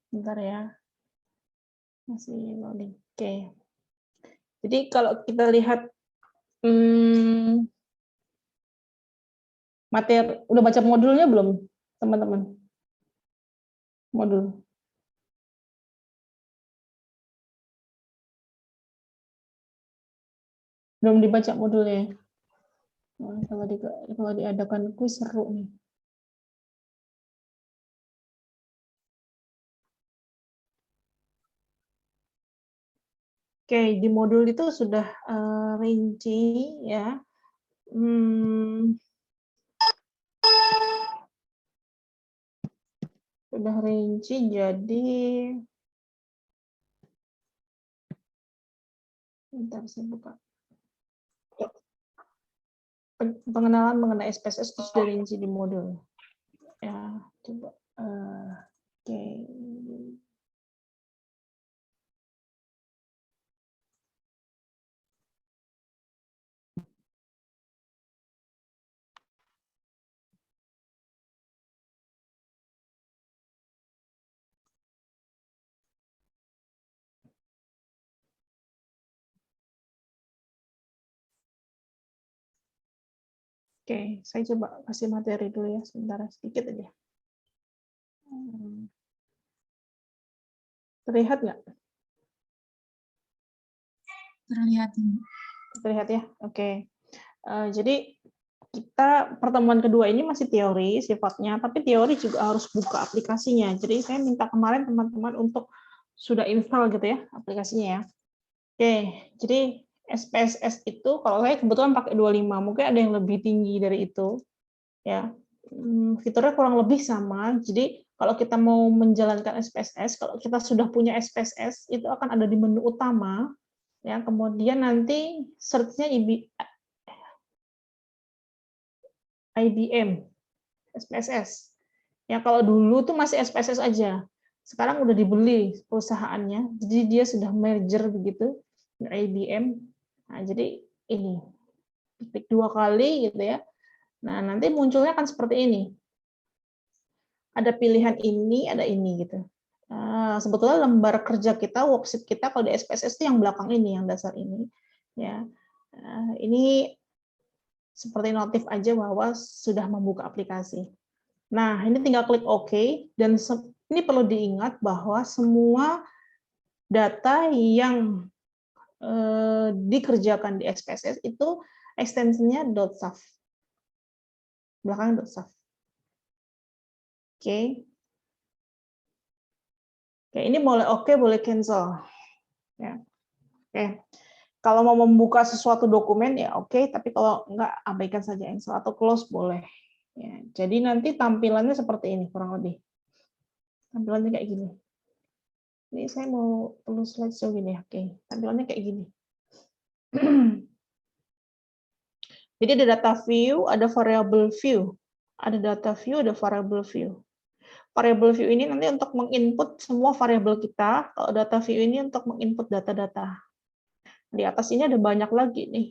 Bentar ya. Masih loading. Oke. Jadi kalau kita lihat materi, udah baca modulnya belum, teman-teman? Modul. Belum dibaca modulnya. Nah, kalau diadakan kuis seru nih. Oke, di modul itu sudah rinci ya. Sudah rinci, jadi bentar saya buka. Pengenalan mengenai SPSS itu sudah rinci di modul. Ya, coba. Oke. Oke, saya coba kasih materi dulu ya, sebentar sedikit aja. Terlihat nggak? Terlihat. Terlihat ya? Oke. Jadi kita pertemuan kedua ini masih teori sifatnya, tapi teori juga harus buka aplikasinya. Jadi saya minta kemarin teman-teman untuk sudah install gitu ya aplikasinya ya. Oke, jadi SPSS itu kalau saya kebetulan pakai 25, mungkin ada yang lebih tinggi dari itu. Ya, fiturnya kurang lebih sama. Jadi kalau kita mau menjalankan SPSS, kalau kita sudah punya SPSS, itu akan ada di menu utama. Ya, kemudian nanti search-nya IBM SPSS. Ya, kalau dulu tuh masih SPSS aja. Sekarang udah dibeli perusahaannya, jadi dia sudah merger begitu dengan IBM. Nah, jadi ini klik 2 kali gitu ya. Nah, nanti munculnya kan seperti ini. Ada pilihan ini, ada ini gitu. Sebetulnya lembar kerja kita, worksheet kita kalau di SPSS itu yang belakang ini, yang dasar ini. Ya, ini seperti notif aja bahwa sudah membuka aplikasi. Nah, ini tinggal klik OK, dan ini perlu diingat bahwa semua data yang dikerjakan di SPSS itu ekstensinya .saf. Belakang .saf. Oke. Oke, ini boleh oke, boleh cancel. Ya. Oke. Kalau mau membuka sesuatu dokumen ya oke, tapi kalau enggak abaikan saja, cancel atau close boleh. Ya, jadi nanti tampilannya seperti ini kurang lebih. Tampilannya kayak gini. Ini saya mau perlu slideshow gini ya. Oke, tampilannya kayak gini. Jadi ada data view, ada variable view. Ada data view, ada variable view. Variable view ini nanti untuk menginput semua variabel kita. Kalau data view ini untuk menginput data-data. Di atas ini ada banyak lagi nih,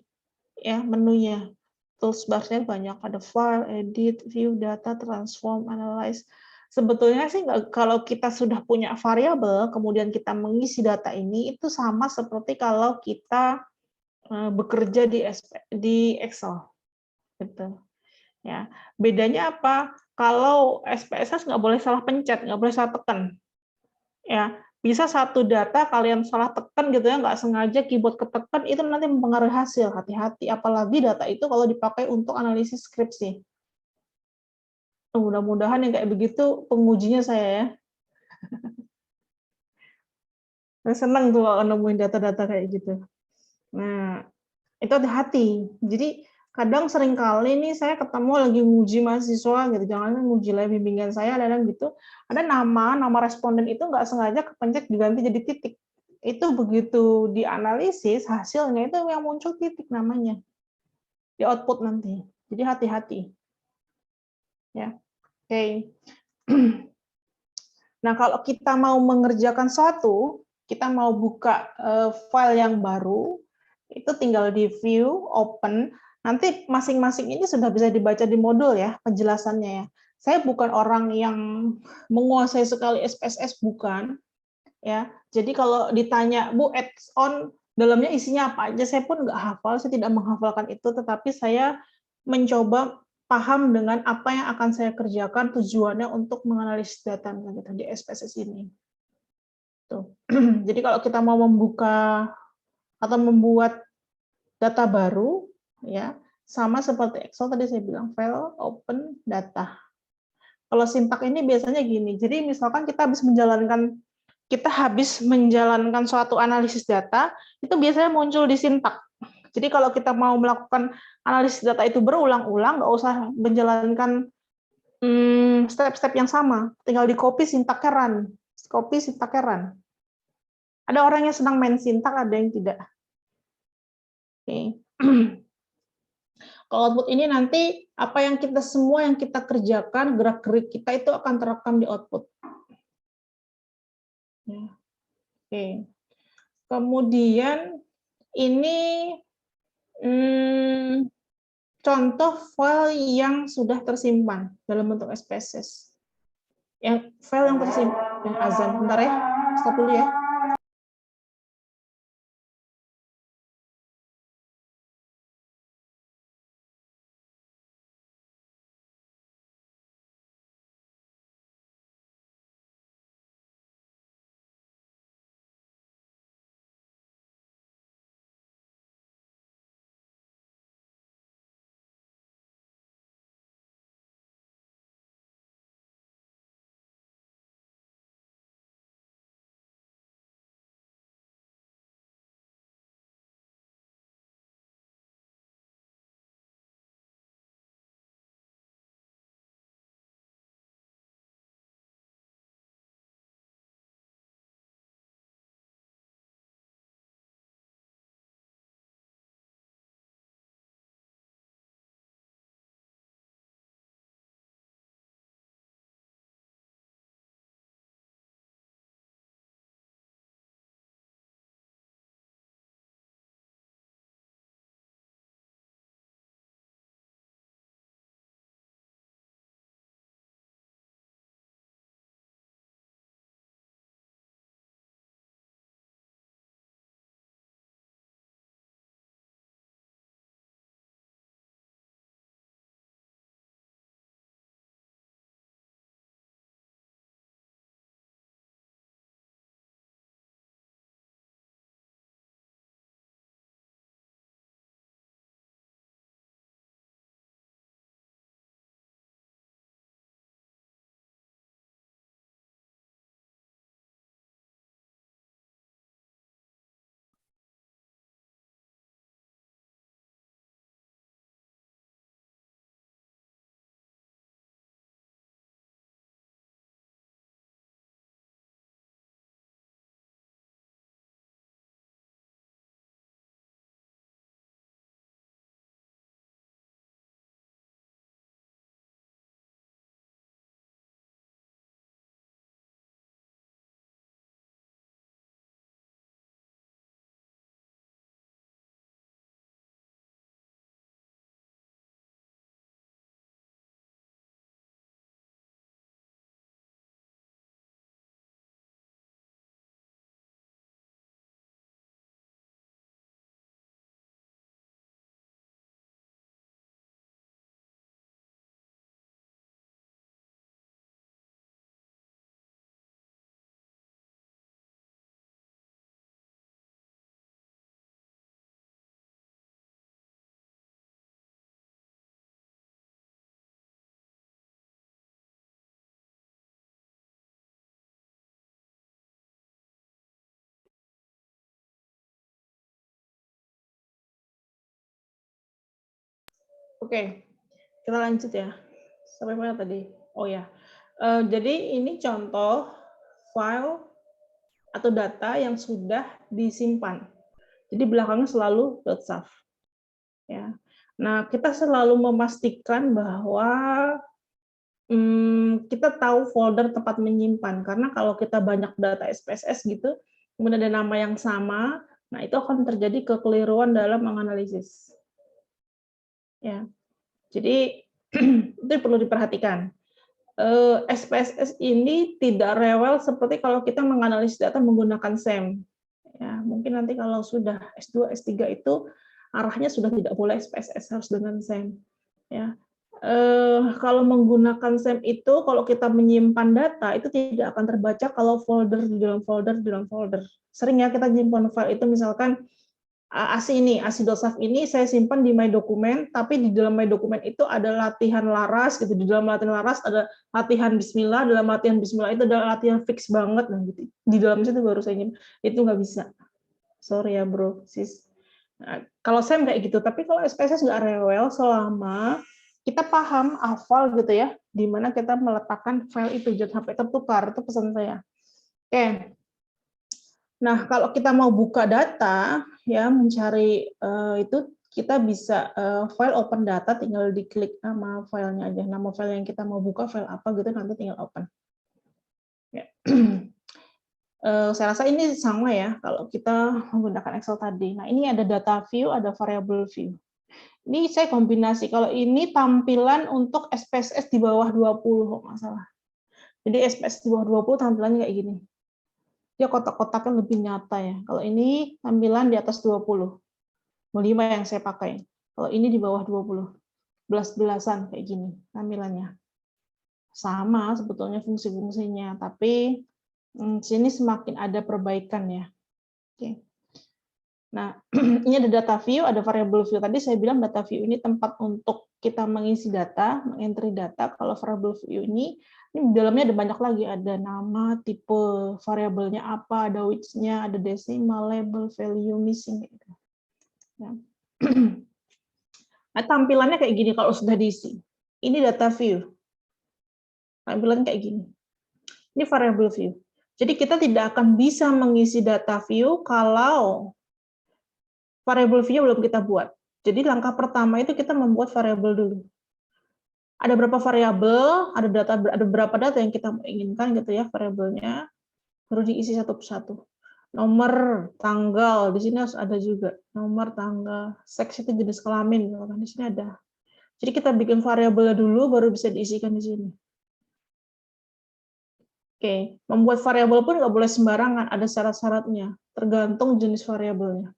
ya menunya. Toolbar-nya banyak, ada file, edit, view, data, transform, analyze. Sebetulnya sih kalau kita sudah punya variabel, kemudian kita mengisi data ini, itu sama seperti kalau kita bekerja di Excel. Gitu. Ya. Bedanya apa? Kalau SPSS nggak boleh salah pencet, nggak boleh salah tekan. Ya, bisa satu data kalian salah tekan gitu ya, nggak sengaja keyboard ketekan, itu nanti mempengaruhi hasil. Hati-hati, apalagi data itu kalau dipakai untuk analisis skripsi. Mudah-mudahan yang kayak begitu pengujinya saya ya. Saya senang tuh kalau nemuin data-data kayak gitu. Nah, itu hati-hati. Jadi kadang sering kali nih saya ketemu lagi nguji mahasiswa gitu, jangan nguji lab bimbingan saya ada gitu, ada nama responden itu nggak sengaja kepencet diganti jadi titik. Itu begitu dianalisis hasilnya itu yang muncul titik namanya di output nanti. Jadi hati-hati. Ya. Oke. Nah, kalau kita mau mengerjakan suatu, kita mau buka file yang baru, itu tinggal di view, open, nanti masing-masing ini sudah bisa dibaca di modul ya, penjelasannya ya. Saya bukan orang yang menguasai sekali SPSS, bukan. Ya, jadi kalau ditanya, Bu, add-on dalamnya isinya apa aja, saya pun nggak hafal, saya tidak menghafalkan itu, tetapi saya mencoba paham dengan apa yang akan saya kerjakan, tujuannya untuk menganalisis data gitu, di SPSS ini. Tuh. Jadi kalau kita mau membuka atau membuat data baru, ya sama seperti Excel tadi saya bilang, file, open, data. Kalau sintak ini biasanya gini, jadi misalkan kita habis menjalankan suatu analisis data, itu biasanya muncul di sintak. Jadi kalau kita mau melakukan analisis data itu berulang-ulang, nggak usah menjalankan step-step yang sama, tinggal di copy sintaknya run. Copy sintaknya run. Ada orang yang senang main sintak, ada yang tidak. Oke. Kalau output ini nanti apa yang semua yang kita kerjakan, gerak-gerik kita itu akan terekam di output. Oke. Kemudian ini contoh file yang sudah tersimpan dalam bentuk SPSS. Yang file yang tersimpan, azan. Bentar ya, stop dulu ya. Oke, kita lanjut ya. Sampai mana tadi? Oh ya. Jadi ini contoh file atau data yang sudah disimpan. Jadi belakangnya selalu .sav. Ya. Nah, kita selalu memastikan bahwa kita tahu folder tempat menyimpan, karena kalau kita banyak data SPSS gitu, kemudian ada nama yang sama, nah itu akan terjadi kekeliruan dalam menganalisis. Ya, jadi itu perlu diperhatikan. SPSS ini tidak rewel seperti kalau kita menganalisis data menggunakan SEM. Ya, mungkin nanti kalau sudah S2, S3 itu arahnya sudah tidak boleh SPSS, harus dengan SEM. Ya. Kalau menggunakan SEM itu, kalau kita menyimpan data, itu tidak akan terbaca kalau folder di dalam folder, di dalam folder. Sering ya kita menyimpan file itu, misalkan ASI.saf ini saya simpan di My Document, tapi di dalam My Document itu ada latihan laras, gitu. Di dalam latihan laras ada latihan Bismillah, dalam latihan Bismillah itu ada latihan fix banget, nah, gitu. Di dalam situ baru saya nyimpan, itu nggak bisa. Sorry ya bro, sis. Nah, kalau saya kayak gitu, tapi kalau SPSS nggak rewel selama kita paham, hafal gitu ya, di mana kita meletakkan file itu, jangan sampai tertukar, itu pesan saya. Oke. Nah, kalau kita mau buka data, ya mencari itu, kita bisa file open data, tinggal diklik nama filenya aja, nama file yang kita mau buka, file apa gitu, nanti tinggal open. Ya. Saya rasa ini sama ya, kalau kita menggunakan Excel tadi. Nah, ini ada data view, ada variable view. Ini saya kombinasi, kalau ini tampilan untuk SPSS di bawah 20, kok nggak salah. Jadi SPSS di bawah 20 tampilannya kayak gini. Dia kotak-kotaknya lebih nyata ya. Kalau ini tampilan di atas 20. 5 yang saya pakai. Kalau ini di bawah 20. Belas-belasan kayak gini tampilannya. Sama sebetulnya fungsi-fungsinya, tapi sini semakin ada perbaikan ya. Oke. Nah, ini ada data view, ada variable view. Tadi saya bilang data view ini tempat untuk kita mengisi data, mengentry data. Kalau variable view ini di dalamnya ada banyak lagi, ada nama, tipe variabelnya apa, ada which-nya, ada decimal, label, value, missing. Gitu. Ya. Nah, tampilannya kayak gini kalau sudah diisi. Ini data view. Tampilan kayak gini. Ini variable view. Jadi kita tidak akan bisa mengisi data view kalau variable view belum kita buat. Jadi langkah pertama itu kita membuat variable dulu. Ada berapa variabel, ada berapa data yang kita inginkan gitu ya variabelnya, baru diisi satu persatu. Nomor, tanggal, di sini harus ada juga. Nomor, tanggal, seks itu jenis kelamin, di sini ada. Jadi kita bikin variabel dulu, baru bisa diisikan di sini. Oke, membuat variabel pun nggak boleh sembarangan, ada syarat-syaratnya, tergantung jenis variabelnya.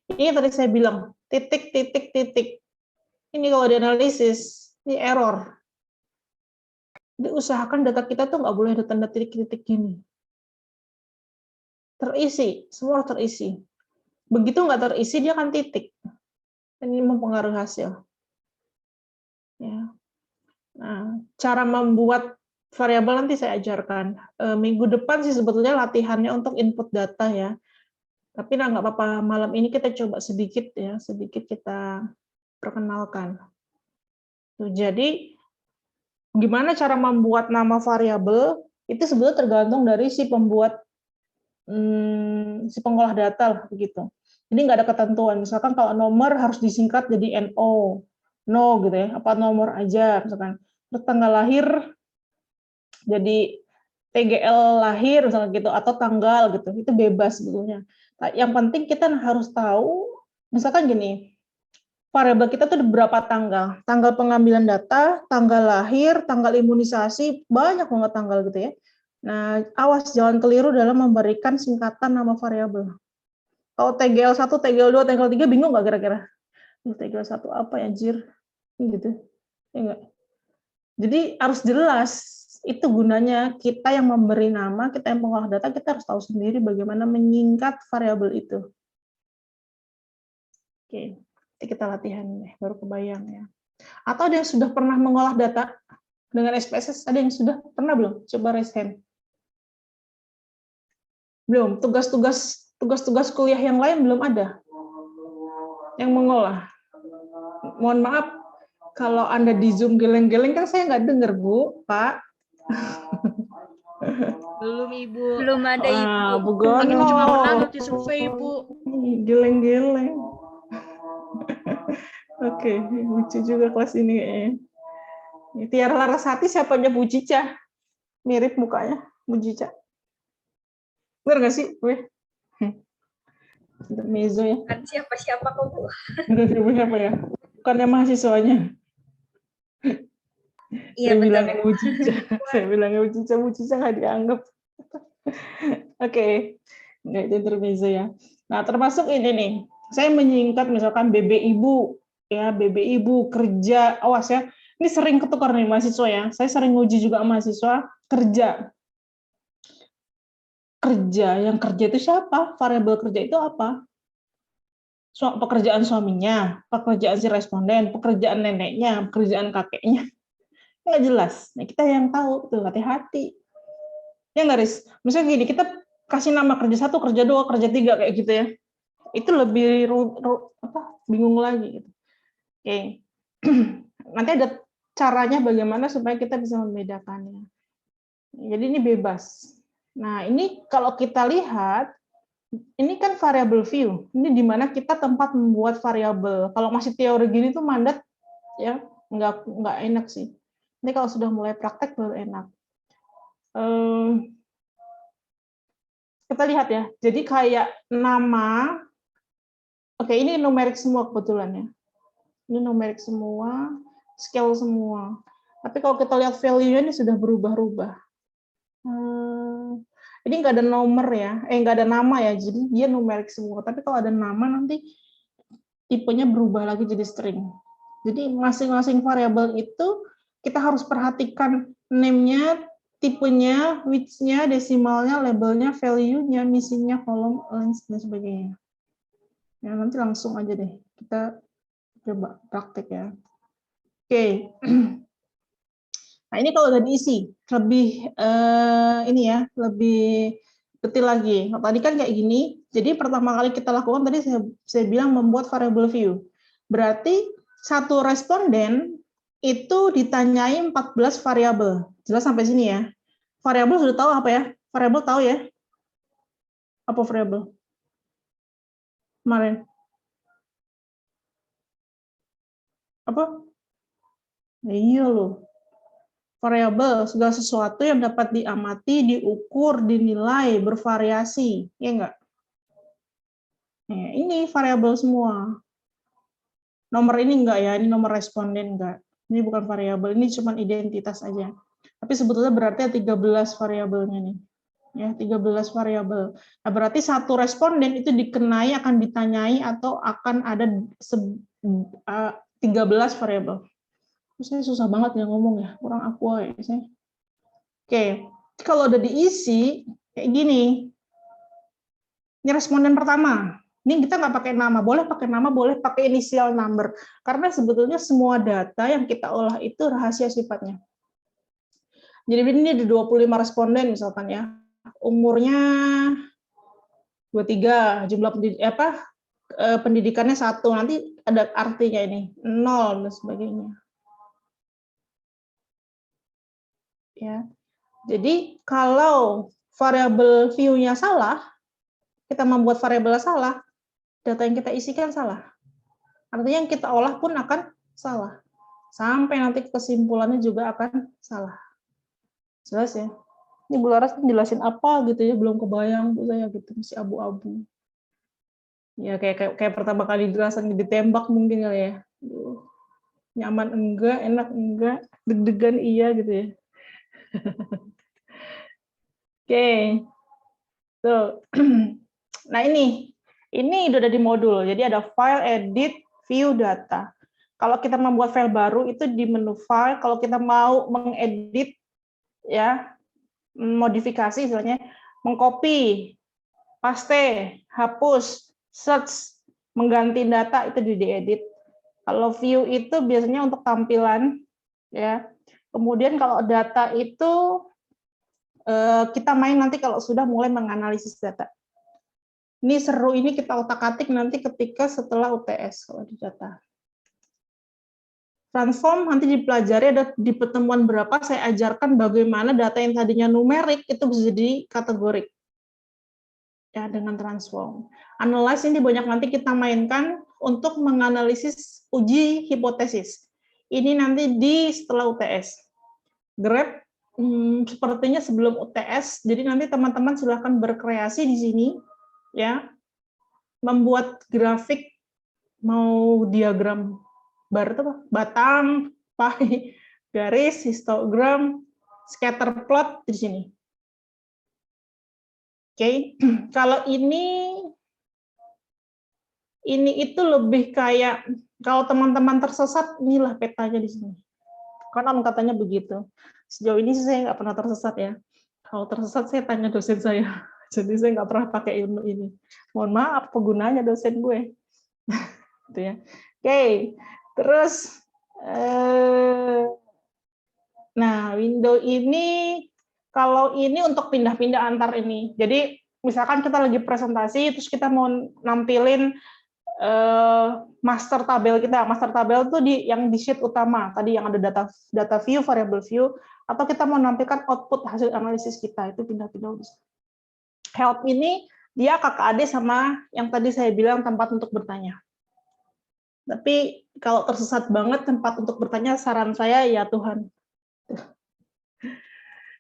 Ini tadi saya bilang, titik, titik, titik. Ini kalau dianalisis, ini error. Diusahakan data kita tuh nggak boleh ada tanda titik-titik gini. Terisi, semua terisi. Begitu nggak terisi, dia akan titik. Ini mempengaruhi hasil. Ya. Nah, cara membuat variabel nanti saya ajarkan. Minggu depan sih sebetulnya latihannya untuk input data ya. Tapi nggak apa-apa, malam ini kita coba sedikit ya, sedikit kita perkenalkan. Jadi, gimana cara membuat nama variabel, itu sebetulnya tergantung dari si pembuat, si pengolah data lah, begitu. Jadi nggak ada ketentuan, misalkan kalau nomor harus disingkat jadi NO, no gitu ya, apa nomor aja, misalkan. Terus tanggal lahir jadi TGL lahir, misalnya gitu, atau tanggal gitu, itu bebas sebetulnya. Nah, yang penting kita harus tahu, misalkan gini, variabel kita tuh ada berapa tanggal, tanggal pengambilan data, tanggal lahir, tanggal imunisasi, banyak banget tanggal gitu ya. Nah, awas jangan keliru dalam memberikan singkatan nama variabel. Kalau TGL1, TGL2, TGL3 bingung nggak kira-kira? TGL1 apa ya, anjir? Gitu. Ya enggak? Jadi harus jelas, itu gunanya kita yang memberi nama, kita yang pengolah data, kita harus tahu sendiri bagaimana menyingkat variabel itu. Oke, kita latihan deh, baru kebayang ya. Atau ada yang sudah pernah mengolah data dengan SPSS, ada yang sudah pernah belum? Coba raise hand. Belum, tugas-tugas kuliah yang lain belum ada yang mengolah. Mohon maaf, kalau Anda di Zoom geleng-geleng kan saya nggak dengar, Bu, Pak. Belum, Ibu. Belum ada, Ibu. Bu Gono. Kami cuma menanti survei, Ibu. Geleng-geleng. Oke, lucu juga kelas ini kayaknya. Tiara Larasati siapanya Bu Cica? Mirip mukanya, Bu Cica. Bener nggak sih? Mezo ya. Kan siapa-siapa kok, Bu. Siapa ya? Bukannya mahasiswanya. Iya, Saya betul. bilangnya Bu Cica. Saya bilangnya Bu Cica nggak dianggap. Oke, nggak itu intermezzo ya. Nah, termasuk ini nih, saya menyingkat misalkan BB Ibu, ya BB Ibu kerja, awas ya, ini sering ketukar nih mahasiswa ya, saya sering nguji juga mahasiswa kerja. Kerja, yang kerja itu siapa? Variabel kerja itu apa? Pekerjaan suaminya, pekerjaan si responden, pekerjaan neneknya, pekerjaan kakeknya, nggak jelas. Nah, kita yang tahu tuh, hati-hati. Ya nggak, Riz? Misalnya gini, kita kasih nama kerja 1, kerja 2, kerja 3 kayak gitu ya. Itu lebih bingung lagi gitu. Oke. Nanti ada caranya bagaimana supaya kita bisa membedakannya. Jadi ini bebas. Nah, ini kalau kita lihat, ini kan variable view. Ini di mana kita tempat membuat variabel. Kalau masih teori gini tuh mandat ya nggak enak sih. Ini kalau sudah mulai praktek baru enak. Kita lihat ya. Jadi kayak nama, oke ini numerik semua kebetulan ya. Ini numerik semua, scale semua. Tapi kalau kita lihat value-nya ini sudah berubah-ubah. Ini nggak ada nomor ya, nggak ada nama ya, jadi dia numerik semua. Tapi kalau ada nama nanti tipenya berubah lagi jadi string. Jadi masing-masing variabel itu kita harus perhatikan name-nya, tipenya, width-nya, desimalnya, labelnya, value-nya, missing-nya, column, length, dan sebagainya. Ya, nanti langsung aja deh kita coba praktek ya. Oke. Nah, ini kalau udah diisi, lebih ini ya, lebih detail lagi. Nah, tadi kan kayak gini, jadi pertama kali kita lakukan tadi saya bilang membuat variable view. Berarti satu responden itu ditanyai 14 variabel. Jelas sampai sini ya. Variabel sudah tahu apa ya? Variabel tahu ya? Apa variabel? Kemarin. Apa? Nah, iya loh. Variabel segala sesuatu yang dapat diamati, diukur, dinilai, bervariasi, ya enggak? Nah, ini variabel semua. Nomor ini enggak ya, ini nomor responden enggak. Ini bukan variabel, ini cuma identitas aja. Tapi sebetulnya berarti 13 variabelnya nih. Ya, 13 variabel. Nah, berarti satu responden itu dikenai, akan ditanyai atau akan ada 13 variabel. Saya susah banget ya ngomong ya, kurang aku ya saya. Oke, kalau udah diisi kayak gini, ini responden pertama. Ini kita nggak pakai nama, boleh pakai initial number. Karena sebetulnya semua data yang kita olah itu rahasia sifatnya. Jadi ini ada 25 responden misalkan ya, umurnya 23, jumlah pendidikannya 1, nanti ada artinya ini 0 dan sebagainya. Ya. Jadi kalau variabel view-nya salah, kita membuat variabel salah, data yang kita isikan salah. Artinya yang kita olah pun akan salah. Sampai nanti kesimpulannya juga akan salah. Jelas ya? Ini Bu Laras jelasin apa gitu ya, belum kebayang Bu saya gitu, masih abu-abu. Ya kayak pertama kali jelasan ditembak mungkin kali ya. Nyaman enggak, enak enggak, deg-degan iya gitu ya. Oke. Tuh. Nah ini udah di modul. Jadi ada file, edit, view data. Kalau kita membuat file baru itu di menu file. Kalau kita mau mengedit ya, modifikasi istilahnya, mengcopy, paste, hapus, search, mengganti data itu di diedit. Kalau view itu biasanya untuk tampilan ya. Kemudian kalau data itu kita main nanti kalau sudah mulai menganalisis data. Ini seru, ini kita otak-atik nanti ketika setelah UTS kalau di data. Transform nanti dipelajari, ada di pertemuan berapa saya ajarkan bagaimana data yang tadinya numerik itu bisa jadi kategorik. Ya, dengan transform. Analyze ini banyak nanti kita mainkan untuk menganalisis uji hipotesis. Ini nanti di setelah UTS. Grab sepertinya sebelum UTS, jadi nanti teman-teman silahkan berkreasi di sini, ya, membuat grafik, mau diagram bar itu batang, pai, garis, histogram, scatter plot di sini. Oke, kalau ini itu lebih kayak kalau teman-teman tersesat, inilah petanya di sini. Konon katanya begitu. Sejauh ini saya nggak pernah tersesat ya. Kalau tersesat saya tanya dosen saya. Jadi saya nggak pernah pakai ilmu ini. Mohon maaf, penggunanya dosen gue. Gitu ya. Oke, terus nah window ini kalau ini untuk pindah-pindah antar ini. Jadi misalkan kita lagi presentasi, terus kita mau nampilin master tabel kita. Master tabel itu yang di sheet utama, tadi yang ada data view, variable view, atau kita mau menampilkan output hasil analisis kita, itu pindah-pindah. Help ini dia kakak adik sama yang tadi saya bilang tempat untuk bertanya. Tapi kalau tersesat banget tempat untuk bertanya, saran saya ya Tuhan.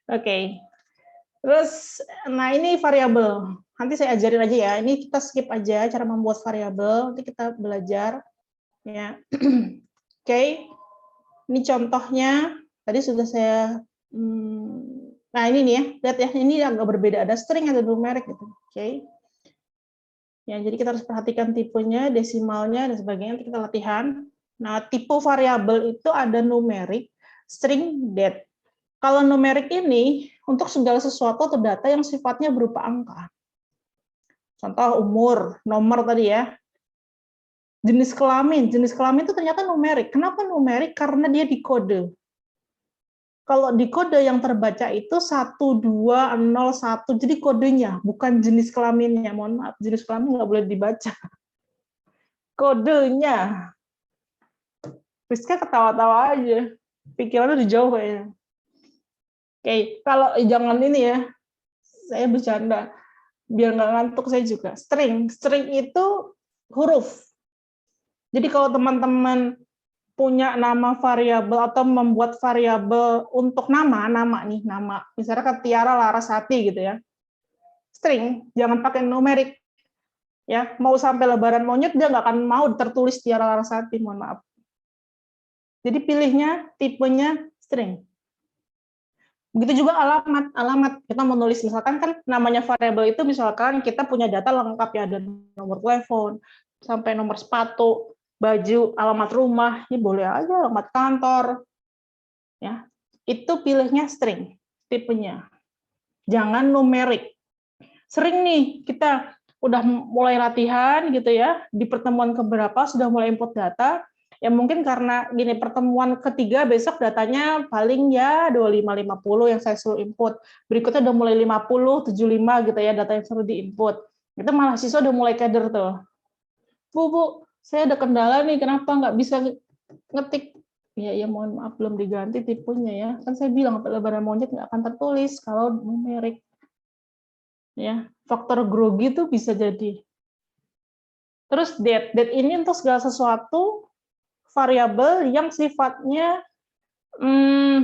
Oke. Terus, nah ini variabel. Nanti saya ajarin aja ya. Ini kita skip aja cara membuat variabel. Nanti kita belajar. Ya. Oke. Ini contohnya. Tadi sudah saya. Nah ini nih ya. Lihat ya. Ini agak berbeda. Ada string, ada numerik gitu. Oke. Ya, jadi kita harus perhatikan tipenya, desimalnya, dan sebagainya. Nanti kita latihan. Nah, tipe variabel itu ada numerik, string, date. Kalau numerik ini untuk segala sesuatu atau data yang sifatnya berupa angka. Contoh umur, nomor tadi ya. Jenis kelamin itu ternyata numerik. Kenapa numerik? Karena dia dikode. Kalau di kode yang terbaca itu 1201, jadi kodenya, bukan jenis kelaminnya. Mohon maaf, jenis kelamin nggak boleh dibaca. Kodenya. Rizka ketawa-tawa aja. Pikirannya udah jauh kayaknya. Oke, kalau jangan ini ya, saya bercanda. Biar nggak ngantuk saya juga. String itu huruf. Jadi kalau teman-teman punya nama variabel atau membuat variabel untuk nama nih, nama. Misalnya Tiara Larasati gitu ya. String, jangan pakai numerik. Ya, mau sampai lebaran monyet dia nggak akan mau tertulis Tiara Larasati, mohon maaf. Jadi pilihnya tipenya string. Begitu juga alamat. Kita mau nulis misalkan kan namanya variabel itu misalkan kita punya data lengkap ya, ada nomor telepon, sampai nomor sepatu, baju, alamat rumah, ya boleh aja alamat kantor. Ya. Itu pilihnya string tipenya. Jangan numerik. Sering nih kita udah mulai latihan gitu ya, di pertemuan keberapa sudah mulai input data. Ya mungkin karena gini, pertemuan ketiga besok datanya paling ya 25-50 yang saya suruh input. Berikutnya udah mulai 50, 75 gitu ya data yang suruh diinput. Itu malah siswa udah mulai keder tuh. Bu, saya ada kendala nih, kenapa nggak bisa ngetik? Ya mohon maaf belum diganti tipenya ya. Kan saya bilang lebaran monyet nggak akan tertulis kalau numerik. Ya, faktor grogi itu bisa jadi. Terus date ini untuk segala sesuatu variabel yang sifatnya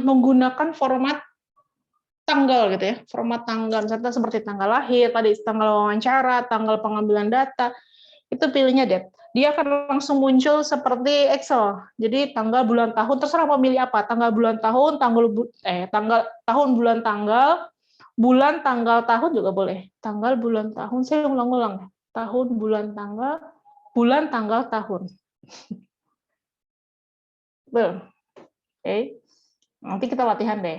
menggunakan format tanggal gitu ya, format tanggal, misalnya seperti tanggal lahir, tadi tanggal wawancara, tanggal pengambilan data, itu pilihnya date. Dia akan langsung muncul seperti Excel. Jadi tanggal, bulan, tahun, terserah mau milih apa, tanggal, bulan, tahun, tanggal, tahun, bulan, tanggal, tahun juga boleh. Tanggal, bulan, tahun, saya ulang-ulang. Tahun, bulan, tanggal, tahun. Oke. Nanti kita latihan deh.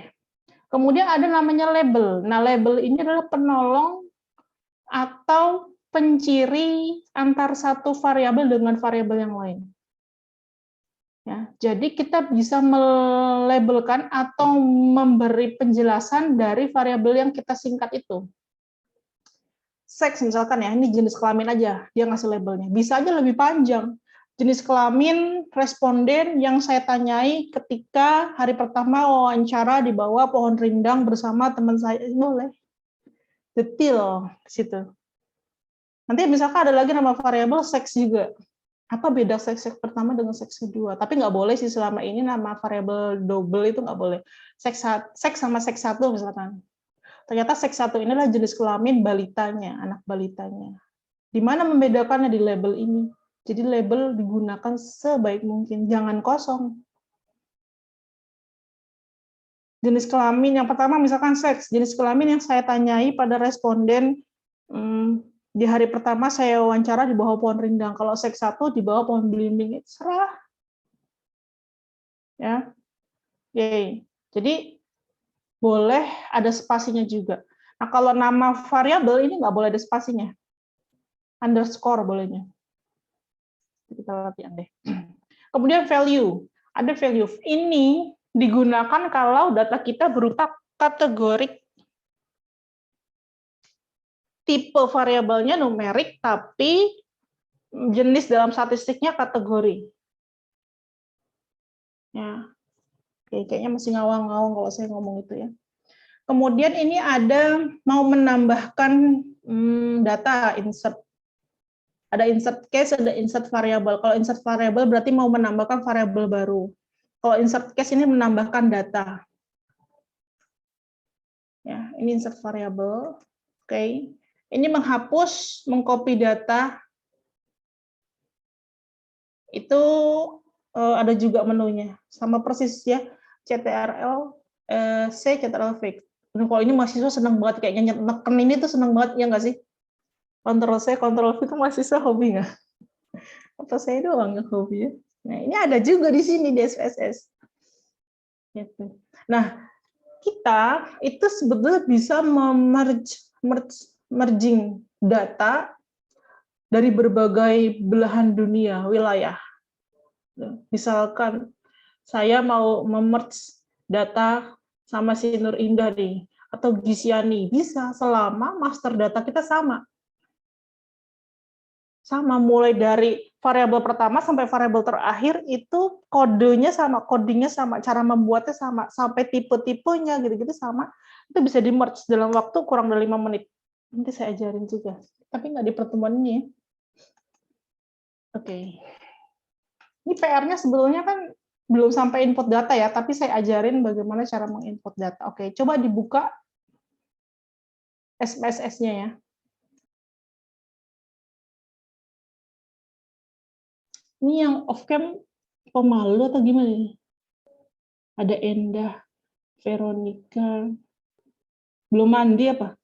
Kemudian ada namanya label. Nah, label ini adalah penolong atau penciri antar satu variabel dengan variabel yang lain. Ya, jadi kita bisa melabelkan atau memberi penjelasan dari variabel yang kita singkat itu. Seks misalkan ya, ini jenis kelamin aja, dia ngasih labelnya. Bisa aja lebih panjang. Jenis kelamin responden yang saya tanyai ketika hari pertama wawancara di bawah pohon rindang bersama teman saya, boleh. Detail situ. Nanti misalkan ada lagi nama variabel seks juga. Apa beda seks pertama dengan seks kedua? Tapi nggak boleh sih selama ini nama variabel double itu nggak boleh. Seks sama seks satu misalkan. Ternyata seks satu inilah jenis kelamin balitanya, anak balitanya. Di mana membedakannya di label ini? Jadi label digunakan sebaik mungkin, jangan kosong. jenis kelamin yang pertama misalkan seks, jenis kelamin yang saya tanyai pada responden di hari pertama saya wawancara di bawah pohon rindang. Kalau seks 1 di bawah pohon belimbing, serah. Ya. Oke. Jadi boleh ada spasinya juga. Nah, kalau nama variabel ini nggak boleh ada spasinya. Underscore bolehnya. Kita latihan deh. Kemudian value. Ada value. Ini digunakan kalau data kita berupa kategorik. Tipe variabelnya numerik, tapi jenis dalam statistiknya kategori. Ya. Oke, kayaknya masih ngawang-ngawang kalau saya ngomong itu ya. Kemudian ini ada mau menambahkan data insert. Ada insert case, ada insert variable. Kalau insert variable berarti mau menambahkan variabel baru. Kalau insert case ini menambahkan data. Ya, ini insert variable. Oke. Ini menghapus, mengcopy data. Itu ada juga menunya. Sama persis ya. CTRL C, CTRL V. Kalau ini mahasiswa senang banget kayaknya neken ini tuh senang banget ya nggak sih? Ctrl C, Ctrl V itu mahasiswa hobi nggak? Atau saya doang yang hobi ya? Nah ini ada juga di sini di SPSS. Gitu. Nah kita itu sebetulnya bisa merging data dari berbagai belahan dunia, wilayah. Misalkan saya mau memerge data sama si Nur Indah nih, atau Gisiani, bisa selama master data kita sama. Sama, mulai dari variabel pertama sampai variabel terakhir itu kodenya sama, codingnya sama, cara membuatnya sama, sampai tipe-tipenya gitu-gitu sama. Itu bisa di-merge dalam waktu kurang dari 5 menit. Nanti saya ajarin juga, tapi nggak di pertemuan ini. Oke. Ini PR-nya sebetulnya kan belum sampai input data ya, tapi saya ajarin bagaimana cara menginput data. Oke, coba dibuka SPSS-nya ya. Ini yang off-cam pemalu atau gimana nih? Ada Endah, Veronica, belum mandi apa?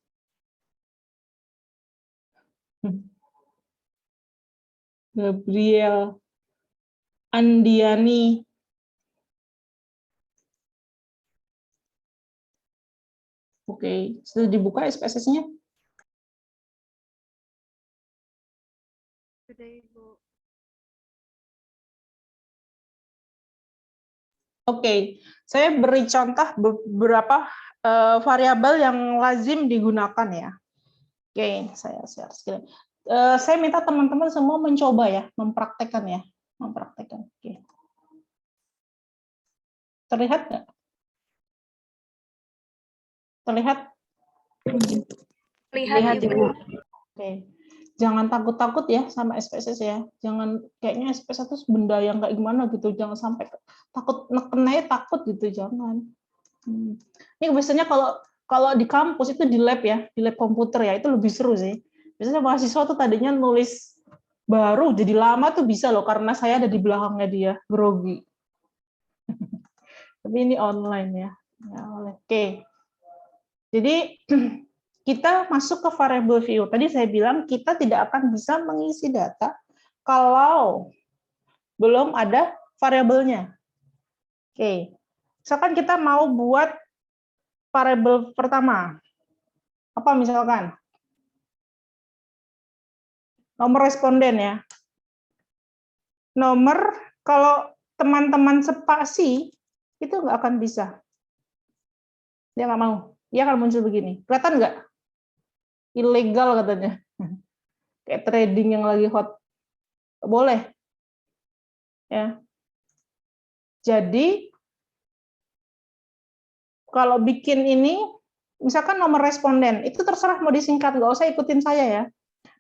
Gabriel, Andiani. Oke, sudah dibuka SPSS-nya? Sudah, Ibu. Oke, saya beri contoh beberapa variabel yang lazim digunakan ya. Oke, saya share screen. Saya minta teman-teman semua mencoba ya, mempraktekkan ya, mempraktekkan. Oke. Terlihat nggak? Terlihat? Lihat, Ibu. Oke. Jangan takut-takut ya sama SPSS ya. Jangan kayaknya SPSS itu benda yang kayak gimana gitu. Jangan sampai takut nekennya takut gitu, jangan. Ini biasanya kalau di kampus itu di lab ya, di lab komputer ya, itu lebih seru sih. Biasanya mahasiswa tuh tadinya nulis baru jadi lama tuh bisa loh karena saya ada di belakangnya dia, grogi. Tapi ini online ya. Ya, oke. Jadi kita masuk ke variable view. Tadi saya bilang kita tidak akan bisa mengisi data kalau belum ada variabelnya. Oke. Misalkan kita mau buat variabel pertama. Apa misalkan? Nomor responden ya. Nomor, kalau teman-teman spasi, itu nggak akan bisa. Dia nggak mau. Dia akan muncul begini. Kelihatan nggak? Ilegal katanya. Kayak trading yang lagi hot. Boleh. Ya. Jadi, kalau bikin ini, misalkan nomor responden, itu terserah mau disingkat, nggak usah ikutin saya ya.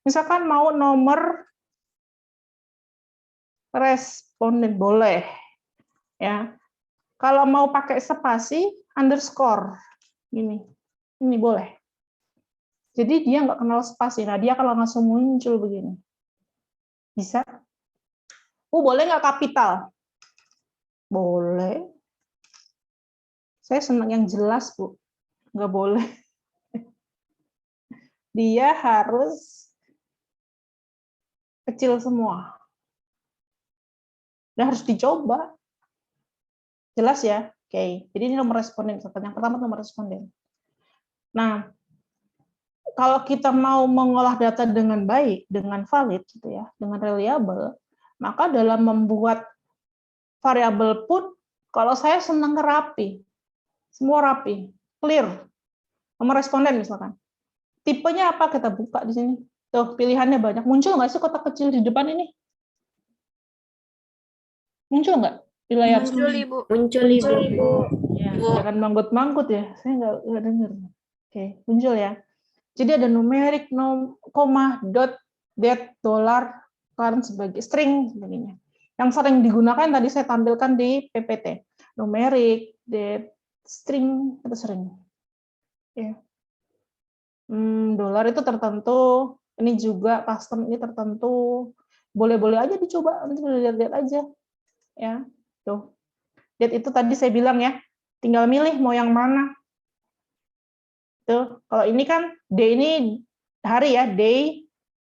Misalkan mau nomor responden, boleh. Ya. Kalau mau pakai spasi, underscore. Ini boleh. Jadi dia nggak kenal spasi. Nah, dia kalau langsung muncul begini. Bisa? Boleh nggak kapital? Boleh. Saya senang yang jelas, Bu. Nggak boleh. Dia harus kecil semua. Dan harus dicoba. Jelas ya? Oke. Jadi ini nomor responden. Yang pertama nomor responden. Nah, kalau kita mau mengolah data dengan baik, dengan valid, gitu ya, dengan reliable, maka dalam membuat variabel pun, kalau saya senang rapi, semua rapi, clear, nomor responden misalkan. Tipenya apa kita buka di sini? Tuh pilihannya banyak. Muncul nggak sih kotak kecil di depan ini? Muncul nggak di layar? Muncul, Ibu. Muncul, Ibu. Ya, jangan manggut-manggut ya. Saya nggak dengar. Oke, muncul ya. Jadi ada numerik, koma, dot, det, dolar, kan sebagai string sebagainya. Yang sering digunakan tadi saya tampilkan di PPT. Numerik, det, string atau sering. Ya. Dolar itu tertentu, ini juga custom ini tertentu. Boleh-boleh aja dicoba, nanti lihat-lihat aja. Ya, tuh. Det itu tadi saya bilang ya, tinggal milih mau yang mana. Tuh, kalau ini kan D ini hari ya, day,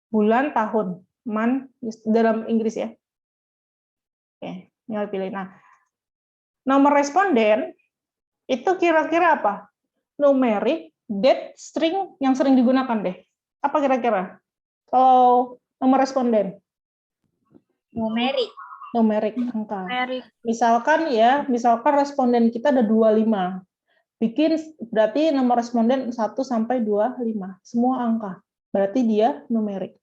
bulan, tahun, month dalam Inggris ya. Oke, tinggal pilih. Nah, nomor responden itu kira-kira apa? Numerik, date, string yang sering digunakan deh. Apa kira-kira? Kalau nomor responden? Numerik. Numerik, angka. Numerik. Misalkan responden kita ada 25. Bikin berarti nomor responden 1 sampai 25, semua angka. Berarti dia numerik.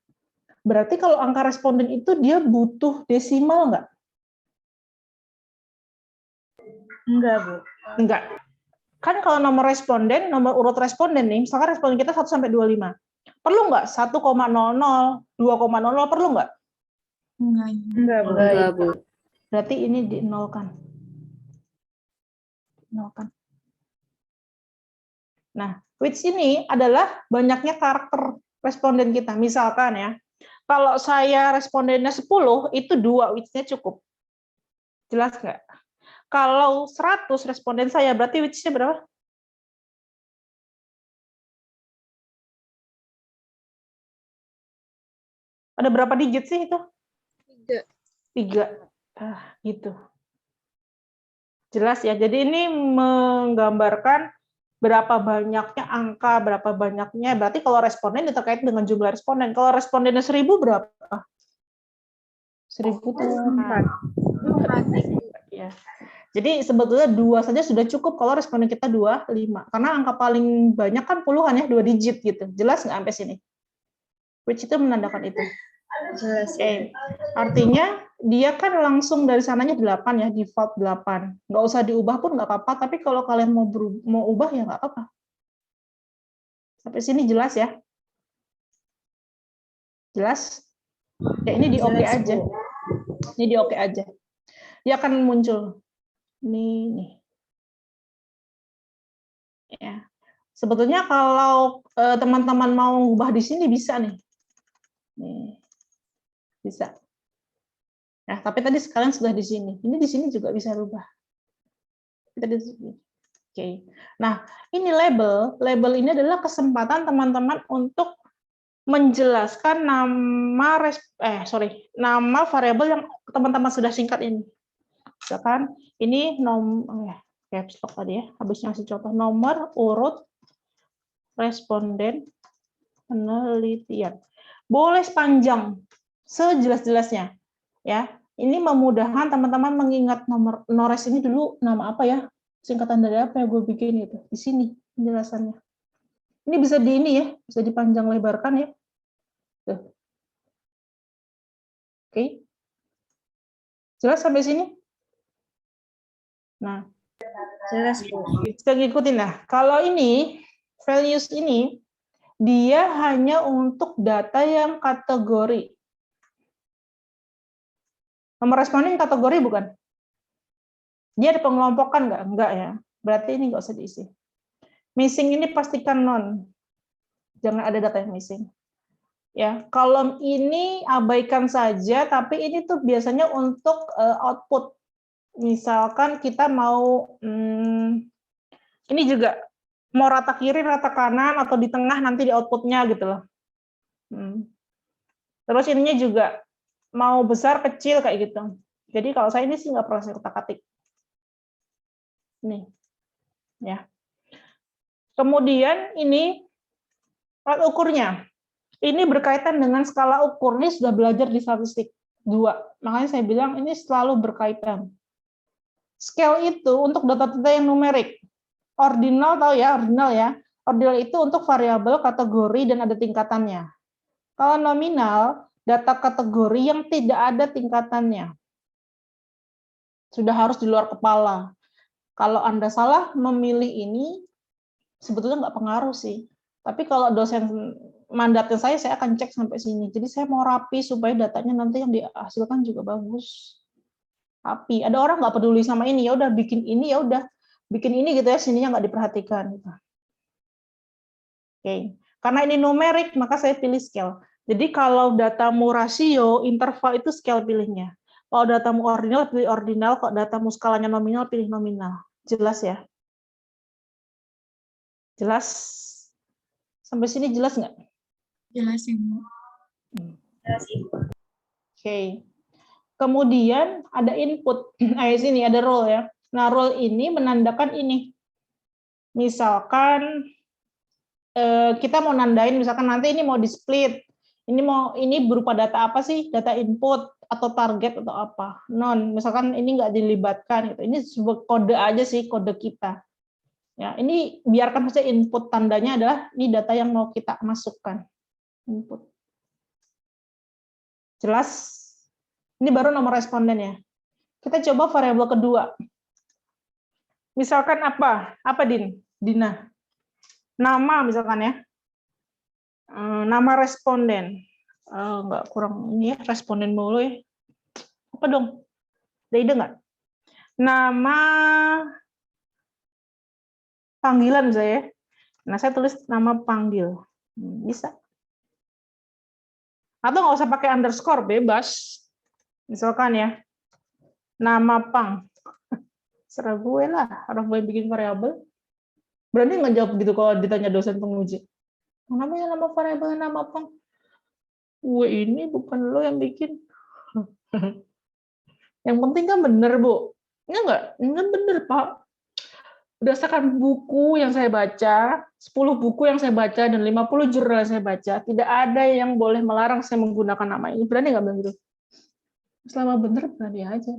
Berarti kalau angka responden itu dia butuh desimal nggak? Enggak, Bu. Enggak. Kan kalau nomor responden, nomor urut responden nih, misalkan responden kita 1 sampai 25. Perlu nggak 1,00, 2,00, perlu nggak? Enggak, Bu. Enggak, Bu. Berarti ini dinolkan. Nolkan. Nah, which ini adalah banyaknya karakter responden kita. Misalkan ya, kalau saya respondennya 10, itu 2 which-nya cukup. Jelas nggak? Kalau 100 responden saya, berarti which-nya berapa? Ada berapa digit sih itu? 3. Gitu. Jelas ya. Jadi ini menggambarkan berapa banyaknya angka, berapa banyaknya. Berarti kalau responden terkait dengan jumlah responden. Kalau respondennya 1000 berapa? 1000 tuh 4. Ya. Jadi sebetulnya 2 saja sudah cukup kalau responden kita 25. Karena angka paling banyak kan puluhan ya, 2 digit gitu. Jelas nggak sampai sini? Which itu menandakan itu. Jelas. Oke. Artinya dia kan langsung dari sananya 8 ya, default 8. Nggak usah diubah pun nggak apa-apa, tapi kalau kalian mau ubah ya nggak apa-apa. Sampai sini jelas ya? Jelas? Ya ini di oke aja. Ini di oke aja. Dia akan muncul. Nih. Ya. Sebetulnya kalau teman-teman mau ubah di sini bisa nih. Nih. Bisa. Nah, tapi tadi sekalian sudah di sini. Ini di sini juga bisa rubah. Oke. Nah, ini label. Label ini adalah kesempatan teman-teman untuk menjelaskan nama variabel yang teman-teman sudah singkat ini. Misalkan ini caps lock tadi ya, habis ngasih contoh nomor urut responden penelitian. Boleh sepanjang, sejelas-jelasnya. Ya, ini memudahkan teman-teman mengingat nomor Nores ini dulu nama apa ya? Singkatan dari apa ya gue bikin itu. Di sini penjelasannya. Ini bisa bisa dipanjang lebarkan ya. Tuh. Oke. Jelas sampai sini? Nah, Jelas, Bu. kita ngikutin lah. Kalau ini values ini dia hanya untuk data yang kategori. Nomor responden kategori bukan? Dia ada pengelompokan nggak? Enggak ya. Berarti ini nggak usah diisi. Missing ini pastikan non. Jangan ada data yang missing. Ya, kolom ini abaikan saja, tapi ini tuh biasanya untuk output. Misalkan kita mau Ini juga mau rata kiri, rata kanan, atau di tengah nanti di outputnya gitu loh. Terus ininya juga mau besar, kecil kayak gitu. Jadi kalau saya ini sih nggak perlu saya kutak-atik. Nih, ya. Kemudian ini alat ukurnya. Ini berkaitan dengan skala ukur. Ini sudah belajar di statistik 2. Makanya saya bilang ini selalu berkaitan. Scale itu untuk data-data yang numerik. Ordinal tahu ya, ordinal ya. Ordinal itu untuk variabel, kategori, dan ada tingkatannya. Kalau nominal, data kategori yang tidak ada tingkatannya. Sudah harus di luar kepala. Kalau Anda salah memilih ini, sebetulnya nggak pengaruh sih. Tapi kalau dosen mandatnya saya akan cek sampai sini. Jadi saya mau rapi supaya datanya nanti yang dihasilkan juga bagus. Rapi. Ada orang nggak peduli sama ini, ya udah bikin ini, ya udah bikin ini gitu ya, sininya nggak diperhatikan. Oke. Karena ini numerik, maka saya pilih scale. Jadi kalau datamu rasio, interval itu scale pilihnya. Kalau datamu ordinal, pilih ordinal. Kalau datamu skalanya nominal, pilih nominal. Jelas ya? Jelas? Sampai sini jelas nggak? Jelas, Ibu. Jelas, Ibu. Oke. Kemudian ada input. Sini ada role ya. Nah, role ini menandakan ini. Misalkan kita mau nandain, misalkan nanti ini mau di-split. Ini berupa data apa sih? Data input atau target atau apa? Non, misalkan ini nggak dilibatkan gitu. Ini sebuah kode aja sih, kode kita. Ya, ini biarkan saja input, tandanya adalah ini data yang mau kita masukkan. Input. Jelas? Ini baru nomor responden ya. Kita coba variabel kedua. Misalkan apa? Apa, Dina? Nama misalkan ya. Nama responden. Enggak, kurang ini ya, responden mulu ya. Apa dong? Ada ide nggak? Nama panggilan saya. Nah, saya tulis nama panggil. Bisa. Atau nggak usah pakai underscore, bebas. Misalkan ya, nama pang. Serah gue lah, orang gue bikin variabel. Berani nggak jawab gitu kalau ditanya dosen penguji? Namanya nama variabel, nama pang. Gue ini bukan lo yang bikin. Yang penting kan bener, Bu. Enggak bener, Pak. Berdasarkan buku yang saya baca, 10 buku yang saya baca, dan 50 jurnal yang saya baca, tidak ada yang boleh melarang saya menggunakan nama ini. Berani nggak bilang gitu? Selama bener, berani aja.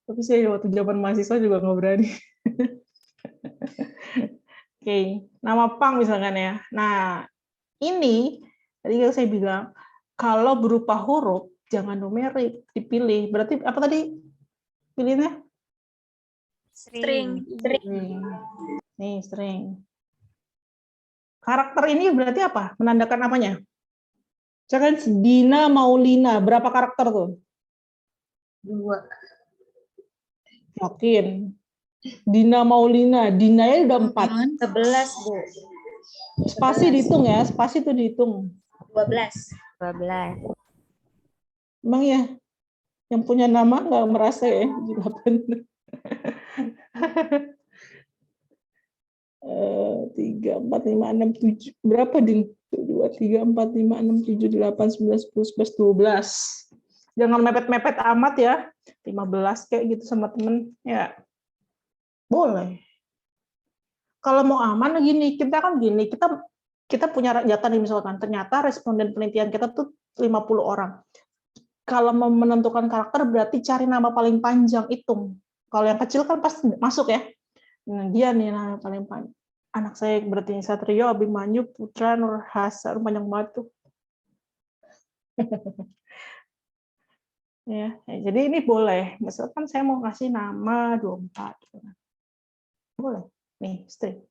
Tapi saya waktu zaman mahasiswa juga nggak berani. Oke, nama pang misalkan ya. Nah, ini, tadi saya bilang, kalau berupa huruf, jangan numerik, dipilih. Berarti apa tadi pilihnya? String. Nih, string. Karakter ini berarti apa? Menandakan apanya? Misalkan Dina Maulina, berapa karakter tuh? 2. Yakin. Dina Maulina, Dinanya udah 4. 11, Bu. Spasi dihitung ya, spasi itu dihitung. 12. Emang ya, yang punya nama nggak merasa ya, 8. 3, 4, 5, 6, 7. Berapa, Din? 2, 3, 4, 5, 6, 7, 8, 9, 10, 11, 12. Jangan mepet-mepet amat ya. 15 kayak gitu sama temen. Ya, boleh. Kalau mau aman gini, kita punya data nih misalkan, ternyata responden penelitian kita tuh 50 orang. Kalau mau menentukan karakter berarti cari nama paling panjang, hitung. Kalau yang kecil kan pasti masuk ya. Nah, dia nih nama paling panjang. Anak saya berarti Satrio, Abimanyu, Putra, Nurhasa, panjang banget tuh. Ya, jadi ini boleh. Misalkan saya mau kasih nama 24. Boleh. Nih, string.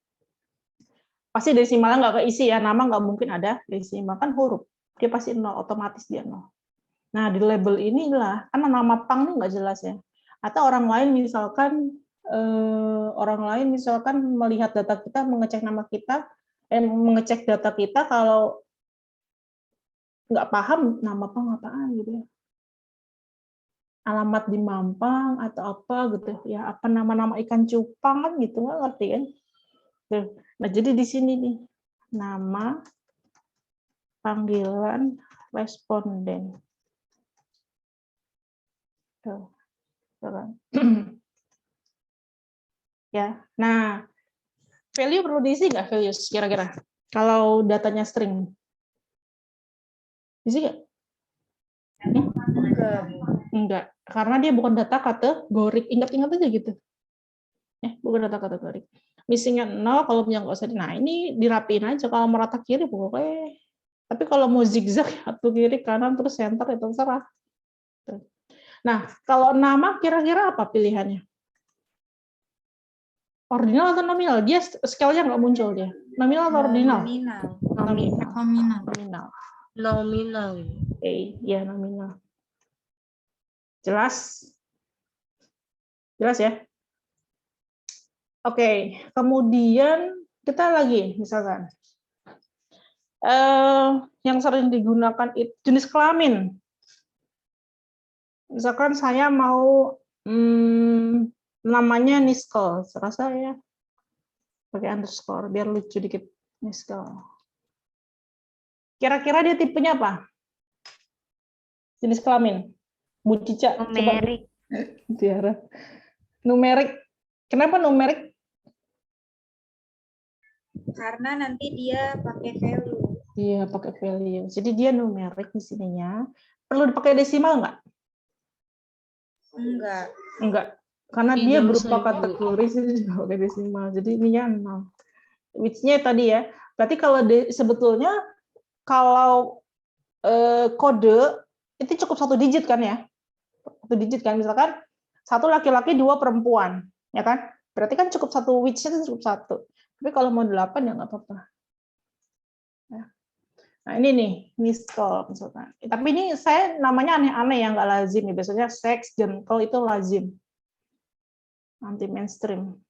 Pasti desimalnya nggak keisi ya, nama nggak mungkin ada desimal, kan huruf. Dia pasti 0, otomatis dia 0. Nah, di label inilah, karena nama pang ini nggak jelas ya. Atau orang lain misalkan melihat data kita, mengecek nama kita, mengecek data kita, kalau nggak paham nama pang apaan gitu ya. alamat di Mampang atau apa gitu ya, apa nama-nama ikan cupang kan gitu, nggak ngerti kan. Tuh. Nah jadi di sini nih nama panggilan responden. Tuh. Tuh kan. Ya, nah value perlu diisi nggak values kira-kira? Kalau datanya string, diisi nggak? Enggak, karena dia bukan data kategorik. Ingat-ingat aja gitu. Bukan data kategorik. Missingnya 0, kalau punya nggak usah. Nah, ini dirapiin aja. Kalau merata kiri, pokoknya. Tapi kalau mau zigzag, satu kiri, kanan, terus center, itu terserah. Nah, kalau nama kira-kira apa pilihannya? Ordinal atau nominal? Dia scale-nya nggak muncul dia. Nominal atau ordinal? Nominal. Oke, ya nominal. Jelas? Jelas ya? Oke, kemudian kita lagi misalkan yang sering digunakan itu jenis kelamin. Misalkan saya mau namanya Niskel, serasa ya pakai underscore biar lucu dikit. Niskel. Kira-kira dia tipenya apa? Jenis kelamin. Bu Cica, Numerik. Tiara. Numerik. Kenapa numerik? Karena nanti dia pakai value. Iya, pakai value. Jadi dia numerik di sininya. Perlu dipakai desimal nggak? Enggak. Karena dia berupa kategori, sih pakai desimal. Jadi ininya 0. Which-nya tadi ya. Berarti kalau sebetulnya kalau kode itu cukup 1 digit kan ya? 1 digit kan, misalkan 1 laki-laki 2 perempuan, ya kan? Berarti kan cukup 1 which-nya cukup 1. Tapi kalau mau 8 ya nggak apa-apa. Ya. Nah ini nih, Niskel misalkan. Tapi ini saya namanya aneh-aneh yang nggak lazim ya. Biasanya seks, gentle itu lazim. Anti mainstream.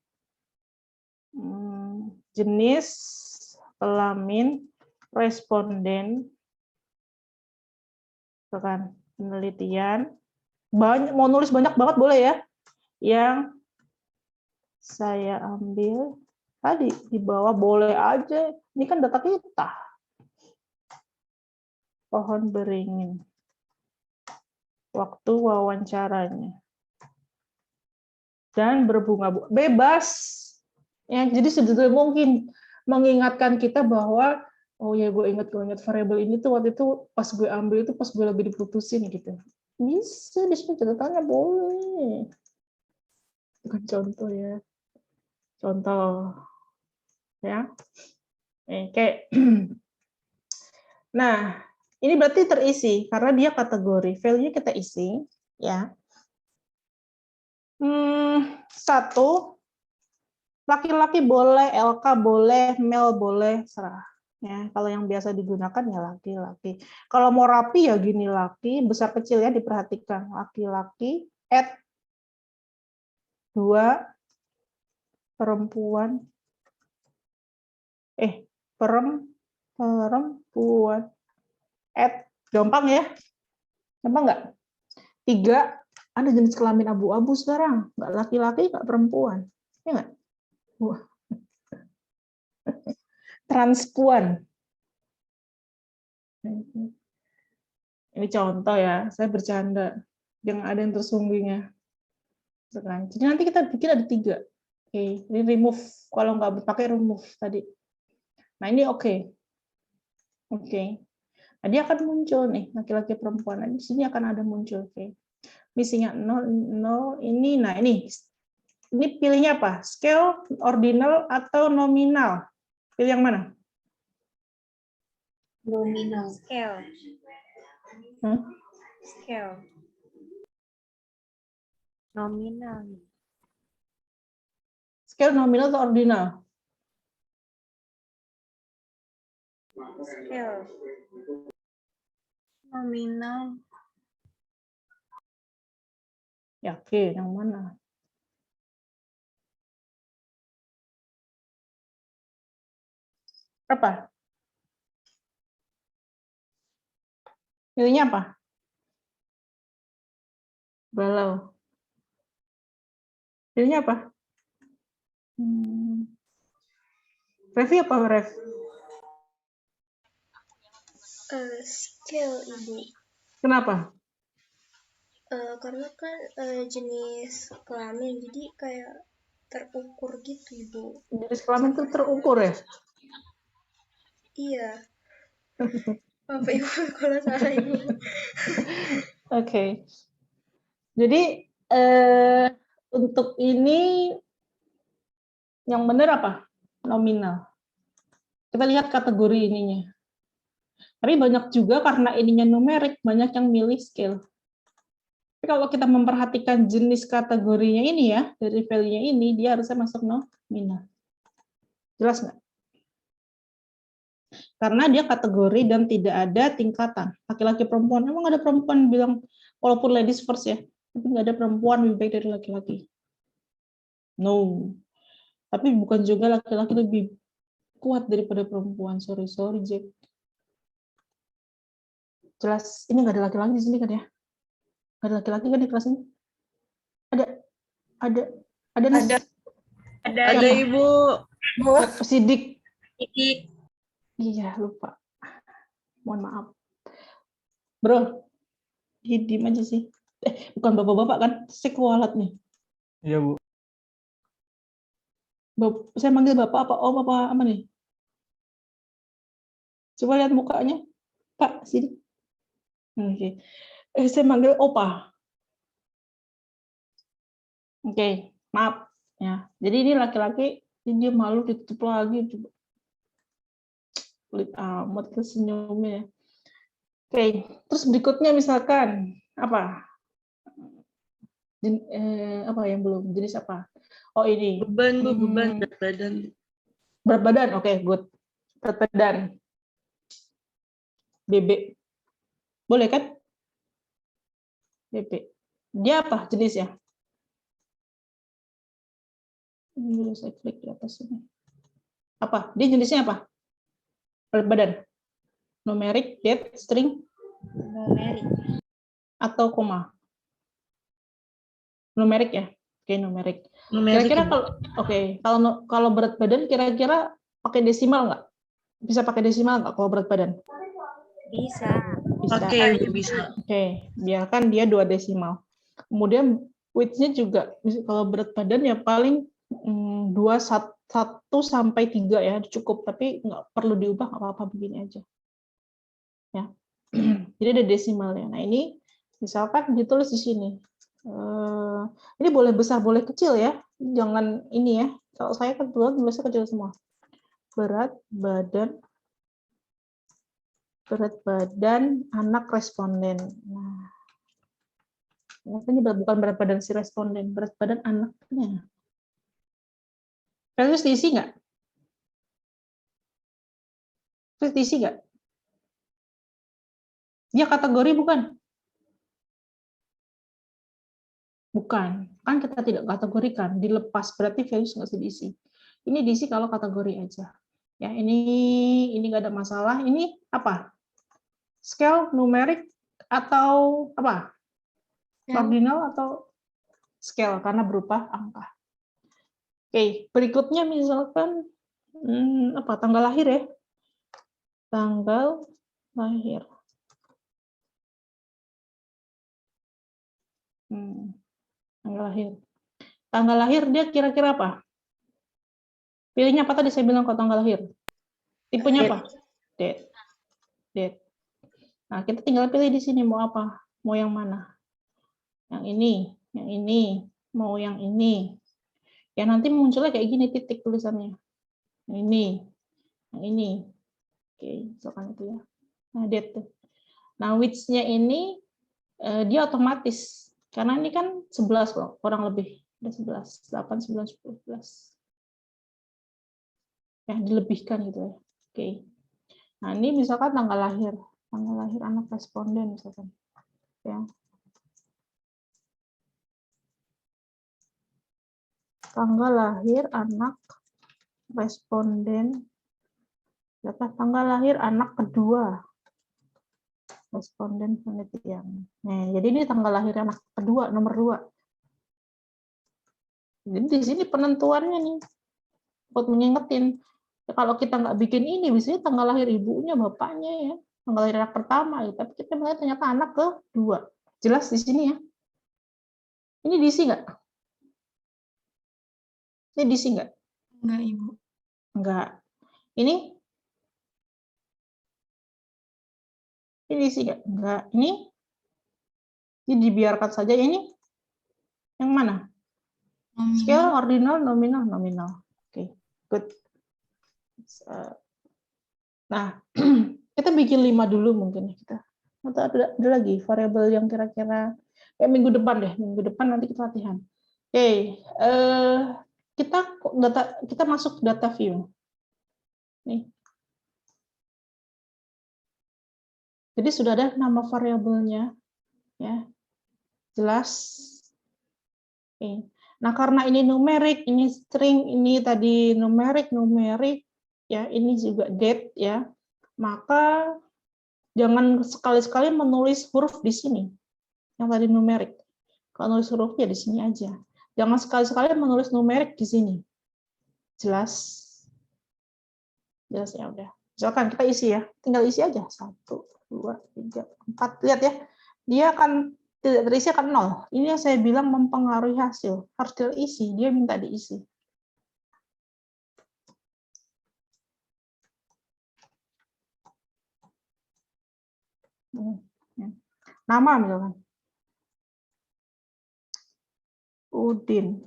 Jenis kelamin responden, misalkan penelitian. Banyak, mau nulis banyak banget boleh ya. Yang saya ambil tadi di bawah boleh aja. Ini kan data kita. Pohon beringin. Waktu wawancaranya. Dan berbunga bebas. Ya, jadi sebetulnya mungkin mengingatkan kita bahwa oh ya gue ingat variabel ini tuh waktu itu pas gue ambil itu pas gue lagi diputusin gitu. Bisa di sini catatannya boleh. Bukan contoh ya. Contoh ya. Oke. Nah, ini berarti terisi karena dia kategori. Value kita isi ya. 1 laki-laki boleh, LK boleh, male boleh, serah. Ya, kalau yang biasa digunakan ya laki-laki. Kalau mau rapi ya gini laki, besar kecil ya diperhatikan. Laki-laki, add 2 perempuan. Perempuan. Add, gampang ya? Gampang nggak? 3, ada jenis kelamin abu-abu sekarang. Nggak laki-laki, nggak perempuan. Ya nggak? Wah. Transpuan. Ini contoh ya, saya bercanda. Jangan ada yang tersembunyinya. Jadi nanti kita bikin ada 3. Oke, ini remove. Kalau nggak pakai remove tadi. Nah ini oke. Nah, dia akan muncul nih, laki-laki perempuan. Nah, di sini akan ada muncul. Oke. Missingnya 0, ini. Nah ini pilihnya apa? Scale, ordinal, atau nominal? Pilih yang mana? Nominal. Scale. Scale. Nominal. Scale nominal atau ordinal? Scale. Nominal. Yakin, yang mana? Apa? Pilihnya apa? Balau. Pilihnya apa? Revi apa, Rev? Skill, Ibu. Kenapa? Karena kan jenis kelamin, jadi kayak terukur gitu, Ibu. Jenis kelamin itu terukur ya? Iya. Maaf Ibu kalau salah Ibu. Oke. Jadi untuk ini yang benar apa? Nominal. Kita lihat kategori ininya. Tapi banyak juga karena ininya numerik, banyak yang milih scale. Tapi kalau kita memperhatikan jenis kategorinya ini ya, dari value-nya ini, dia harusnya masuk nominal. Jelas nggak? Karena dia kategori dan tidak ada tingkatan. Laki-laki perempuan, emang ada perempuan bilang, walaupun ladies first ya, tapi nggak ada perempuan lebih baik dari laki-laki. No. Tapi bukan juga laki-laki lebih kuat daripada perempuan. Sorry, Jack. Jelas, ini nggak ada laki-laki di sini kan ya? Nggak ada laki-laki kan di kelas ini? Ada Nas? Ada Ibu. Sidik. Sidik. Iya, lupa. Mohon maaf. Bro, diem aja sih. Bukan bapak-bapak kan? Saya kualat nih. Iya, Bu. Saya manggil bapak apa om apa nih? Coba lihat mukanya. Pak, sini. Oke. Saya manggil opa. Oke, maaf. Ya. Jadi ini laki-laki, dia malu ditutup lagi. Coba. Pelit amat senyumnya. Oke, terus berikutnya misalkan apa? Apa yang belum? Jenis apa? Oh ini. Beban, Bu, beban berat badan. Berat badan, oke, good. Berat badan. BB. Boleh kan? BB. Dia apa jenisnya? Ini dulu saya klik di atas ini. Apa? Dia jenisnya apa? Berat badan. Numerik, date, string, Numerik. atau koma? Numerik ya? Oke, numerik. Numerik, Kira-kira Ibu. kalau berat badan kira-kira pakai desimal nggak? Bisa pakai desimal nggak kalau berat badan? Bisa. Bisa. Oke, Ibu, bisa. Oke, biarkan dia 2 desimal. Kemudian weight-nya juga kalau berat badan ya paling 1 sampai 3 ya cukup, tapi nggak perlu diubah, nggak apa-apa begini aja. Ya. Jadi ada desimalnya. Nah, ini misalkan ditulis di sini. Ini boleh besar, boleh kecil ya. Jangan ini ya. Kalau saya kebetulan tulisnya kecil semua. Berat badan anak responden. Nah, ini bukan berat badan si responden, berat badan anaknya. Terus diisi nggak? Terus diisi nggak? Dia kategori bukan? Bukan. Kan kita tidak kategorikan. Dilepas, berarti values nggak usah diisi. Ini diisi kalau kategori aja. Ya, ini nggak ada masalah. Ini apa? Scale, numerik, atau apa? Ordinal atau scale, karena berupa angka. Oke, berikutnya misalkan apa? Tanggal lahir ya. Tanggal lahir. Tanggal lahir. Tanggal lahir dia kira-kira apa? Pilihnya apa tadi saya bilang kalau tanggal lahir? Tipenya apa? Date. Date. Nah, kita tinggal pilih di sini mau apa? Mau yang mana? Yang ini, mau yang ini. Ya nanti munculnya kayak gini titik tulisannya. Yang ini. Oke, misalkan itu ya. Nah, date tuh. Nah, width-nya ini dia otomatis. Karena ini kan 11 loh, kurang lebih. Ada 11, 8, 9, 10, 11. Ya, dilebihkan gitu ya. Oke. Nah, ini misalkan tanggal lahir anak responden misalkan. Ya. Tanggal lahir anak responden. Tanggal lahir anak kedua. responden penelitian. Nah, jadi ini tanggal lahir anak kedua, nomor 2. Jadi di sini penentuannya nih, buat mengingetin. Ya, kalau kita nggak bikin ini, biasanya tanggal lahir ibunya, bapaknya ya, tanggal lahir anak pertama, ya. Tapi kita melihat ternyata anak kedua. Jelas di sini ya. Ini diisi nggak? Ini diisi nggak? Enggak, Ibu. Nggak. Ini diisi nggak? Nggak. Ini dibiarkan saja. Ini yang mana? Scale, ordinal, nominal, nominal. Oke, good. Nah, kita bikin 5 dulu mungkin kita. Atau ada lagi variabel yang kira-kira minggu depan deh. Minggu depan nanti kita latihan. Oke, kita masuk data view. Nih. Jadi sudah ada nama variabelnya, ya, jelas. Oke. Nah, karena ini numerik, ini string, ini tadi numerik, ya, ini juga date, ya, maka jangan sekali-sekali menulis huruf di sini, yang tadi numerik. Kalau nulis hurufnya di sini aja. Jangan sekali-sekali menulis numerik di sini. Jelas? Jelas ya udah. Misalkan kita isi ya, tinggal isi aja 1, 2, 3, 4. Lihat ya, dia akan tidak terisi akan 0. Ini yang saya bilang mempengaruhi hasil. Harus diisi, dia minta diisi. Nama misalkan. Udin.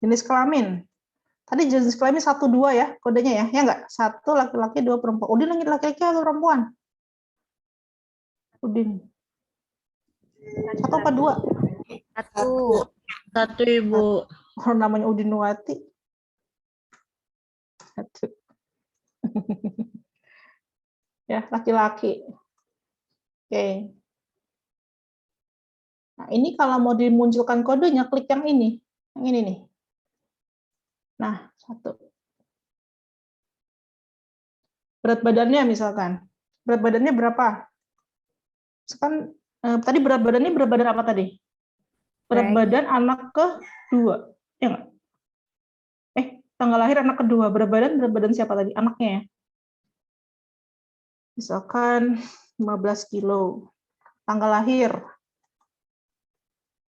Jenis kelamin. Tadi jenis kelamin 1, 2 ya, kodenya ya. Ya enggak? 1 laki-laki, 2 perempuan. Udin laki-laki atau perempuan? Udin. 1 apa 2? 1. 1, Ibu. Orang namanya Udinwati. 1. Ya, laki-laki. Oke. Nah, ini kalau mau dimunculkan kodenya, klik yang ini. Yang ini nih. Nah, 1. Berat badannya misalkan. Berat badannya berapa? Misalkan tadi berat badan apa tadi? Berat badan anak kedua. Ya enggak? Tanggal lahir anak kedua. Berat badan siapa tadi? Anaknya ya. Misalkan 15 kilo. Tanggal lahir.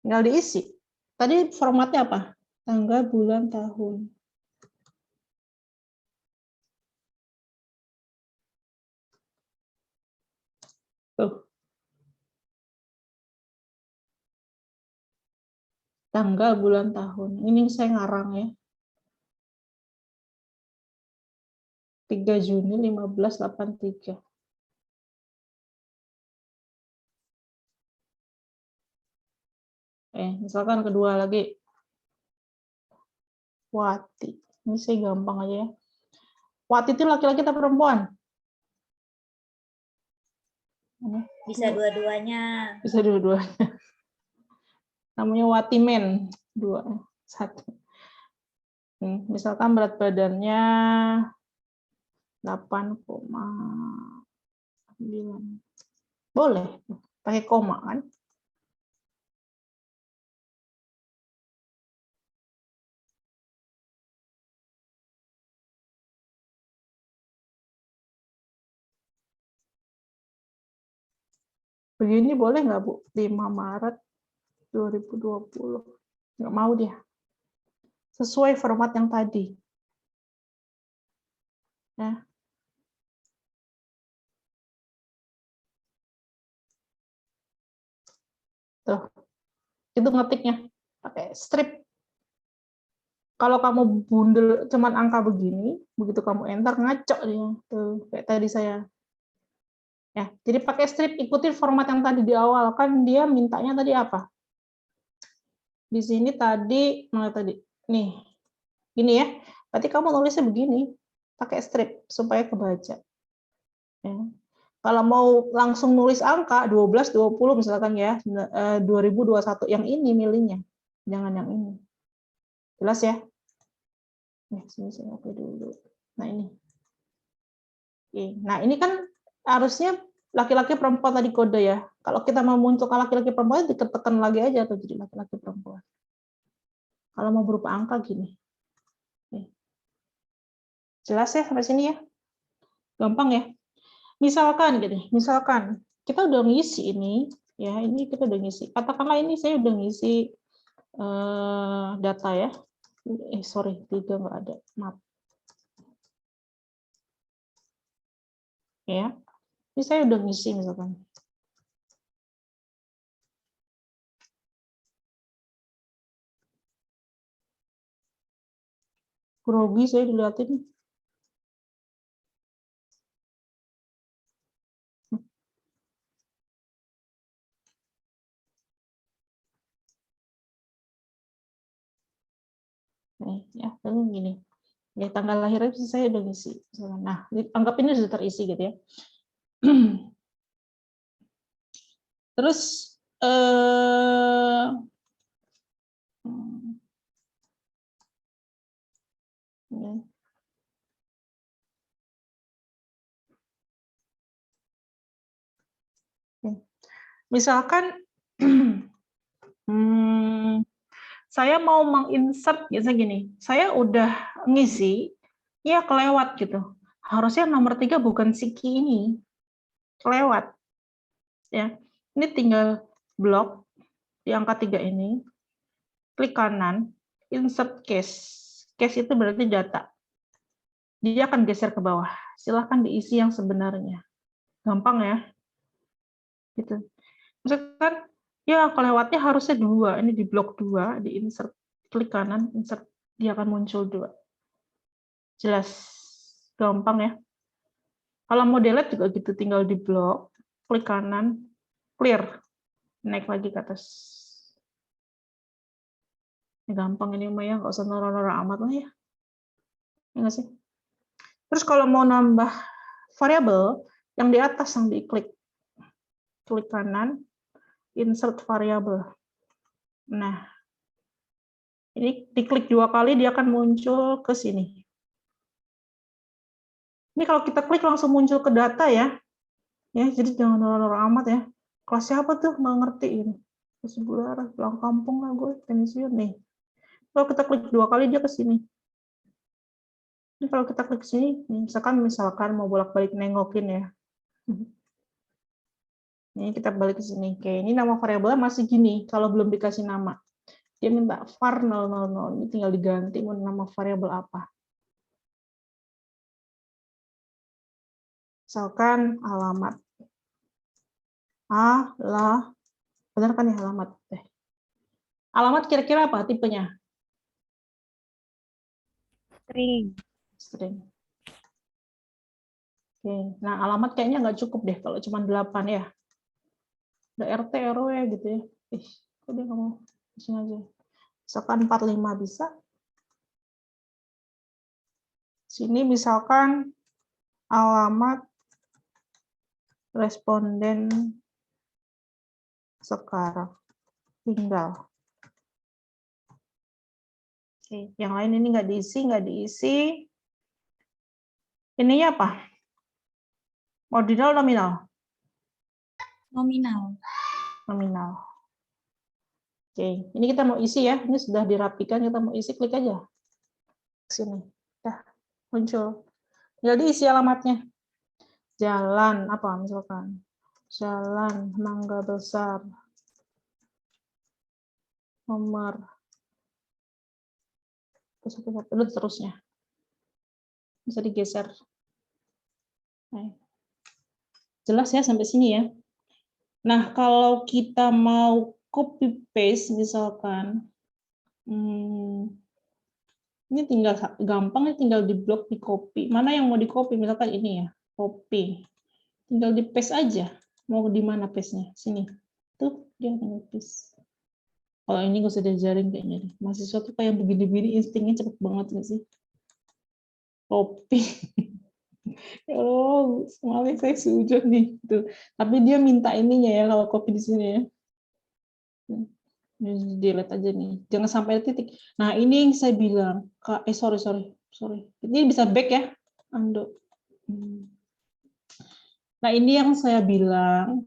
Tinggal diisi. Tadi formatnya apa? Tanggal, bulan, tahun. Tuh. Tanggal, bulan, tahun. Ini saya ngarang ya. 3 Juni 1583. Misalkan kedua lagi. Wati. Ini saya gampang aja ya. Wati itu laki-laki atau perempuan? Bisa dua-duanya. Bisa dua-duanya. Namanya Watimen. 2, 1. Misalkan berat badannya 8,9. Boleh. Pakai koma kan? Begini boleh nggak, Bu? 5 Maret 2020. Nggak mau dia. Sesuai format yang tadi. Ya. Tuh. Itu ngetiknya. Pakai strip. Kalau kamu bundel cuman angka begini, begitu kamu enter, ngaco dia. Tuh, kayak tadi saya. Ya, jadi pakai strip, ikutin format yang tadi di awal. Kan dia mintanya tadi apa? Di sini tadi, mana tadi? Nih, gini ya. Berarti kamu nulisnya begini, pakai strip supaya kebaca. Ya. Kalau mau langsung nulis angka 12, 20 misalkan ya, 2021, yang ini milihnya, jangan yang ini. Jelas ya? Sini saya oke dulu. Nah ini. Oke. Nah, ini kan harusnya laki-laki perempuan tadi kode ya. Kalau kita mau munculkan laki-laki perempuan, ditekan lagi aja atau jadi laki-laki perempuan. Kalau mau berupa angka gini. Oke. Jelas ya sampai sini ya? Gampang ya? Misalkan gitu, misalkan kita udah ngisi ini, ya ini kita udah ngisi. Katakanlah ini saya udah ngisi data ya. Sorry, 3 nggak ada. Maaf. Ya, ini saya udah ngisi misalkan. Grogi saya dilihatin. Nih, ya, gini. Ya, tanggal lahirnya saya udah ngisi. Nah, anggap ini sudah terisi gitu ya. Terus misalkan saya mau menginsert biasa gini, saya udah ngisi, ya kelewat gitu. Harusnya nomor 3 bukan Siki ini, kelewat. Ya, ini tinggal blok di angka 3 ini, klik kanan, insert case. Case itu berarti data. Dia akan geser ke bawah. Silahkan diisi yang sebenarnya. Gampang ya. Gitu. Misalkan, ya kelewatnya harusnya 2. Ini di blok 2, di insert, klik kanan, insert, dia akan muncul 2. Jelas. Gampang ya. Kalau mau delete juga gitu, tinggal di blok, klik kanan, clear. Naik lagi ke atas. Gampang ini mah ya, nggak usah nora-nora amat lah ya. Ya nggak sih? Terus kalau mau nambah variabel, yang di atas yang diklik. Klik kanan, insert variabel. Nah, ini diklik 2 kali, dia akan muncul ke sini. Ini kalau kita klik langsung muncul ke data ya. Ya, jadi jangan nora-nora amat ya. Kelas siapa tuh? Nggak ngerti ini. Sebelah pulang kampung lah gue, pensiun nih. Kalau kita klik 2 kali, dia ke sini. Ini kalau kita klik sini, misalkan mau bolak-balik nengokin ya. Ini kita balik ke sini. Oke, ini nama variabelnya masih gini, kalau belum dikasih nama. Dia minta var 000, ini tinggal diganti mau nama variabel apa. Misalkan alamat. Benar kan ya alamat? Alamat kira-kira apa tipenya? String. Oke, nah alamat kayaknya nggak cukup deh kalau cuma 8 ya. Ada RT, RW gitu ya. Kok dia nggak mau? Sini aja. Misalkan 45 bisa. Sini misalkan alamat responden sekarang. Tinggal. Oke, yang lain ini nggak diisi. Ininya apa? Ordinal, nominal? Nominal. Nominal. Oke, ini kita mau isi ya. Ini sudah dirapikan, kita mau isi, klik aja. Sini. Dah, muncul. Tinggal diisi alamatnya. Jalan, apa misalkan? Jalan Mangga Besar. Nomor. Terusnya. Bisa digeser. Nah. Jelas ya sampai sini ya. Nah, kalau kita mau copy paste misalkan, ini tinggal gampang, tinggal di blok, di copy. Mana yang mau di copy? Misalkan ini ya, copy. Tinggal di paste aja. Mau di mana paste-nya? Sini. Tuh, dia tinggal paste. Kalau ini nggak usah diajarin kayaknya. Mahasiswa tuh kayak begini-begini instingnya cepet banget nggak sih? Copy. Ya Allah, semuanya saya sujud nih. Tuh. Tapi dia minta ininya ya kalau copy di sini ya. Delete aja nih. Jangan sampai titik. Nah, ini yang saya bilang. Sorry. Ini bisa back ya. Undo. Nah, ini yang saya bilang,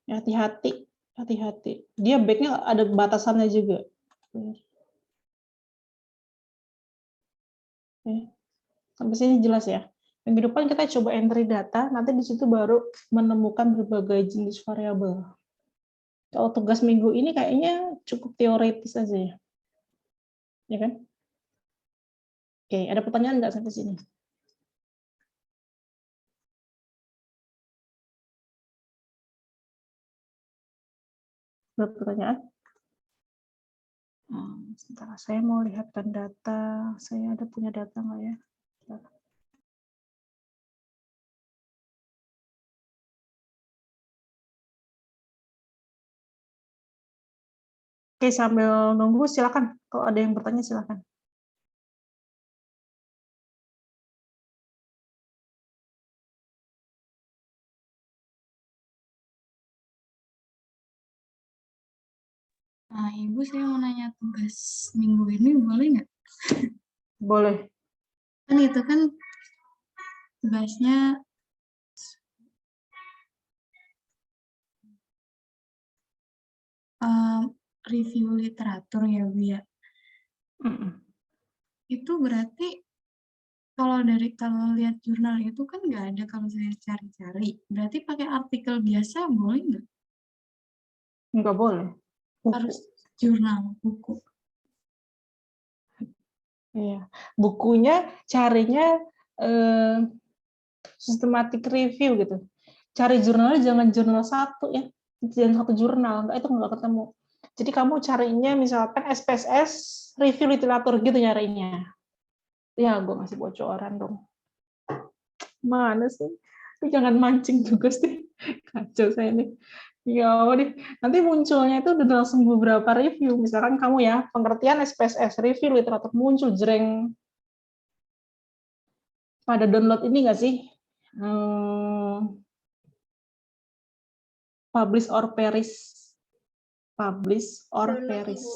hati-hati, hati-hati. Dia back-nya ada batasannya juga. Oke. Sampai sini jelas ya. Minggu depan kita coba entry data, nanti di situ baru menemukan berbagai jenis variabel. Kalau tugas minggu ini kayaknya cukup teoritis aja ya. Ya kan? Oke, ada pertanyaan nggak sampai sini? Ada pertanyaan? Sebentar, saya mau lihatkan data. Saya ada punya data nggak ya? Oke, sambil nunggu silakan. Kalau ada yang bertanya silakan. Nah, Ibu saya mau nanya tugas minggu ini boleh nggak? Boleh. Kan itu kan tugasnya review literatur ya, Bu ya. Itu berarti kalau lihat jurnal itu kan nggak ada kalau saya cari-cari. Berarti pakai artikel biasa boleh nggak? Nggak boleh. Harus jurnal, buku. Iya. Bukunya carinya systematic review gitu. Cari jurnalnya jangan jurnal satu ya. Jangan satu jurnal, itu nggak ketemu. Jadi kamu carinya misalkan SPSS review literatur gitu nyarinya. Ya, gue ngasih bocoran dong. Mana sih? Ini jangan mancing tugas deh. Kacau saya nih. Ya deh. Nanti munculnya itu udah langsung beberapa review. Misalkan kamu ya, pengertian SPSS, review literatur, muncul jreng. Pada download ini nggak sih? Publish or perish. Publish or perish.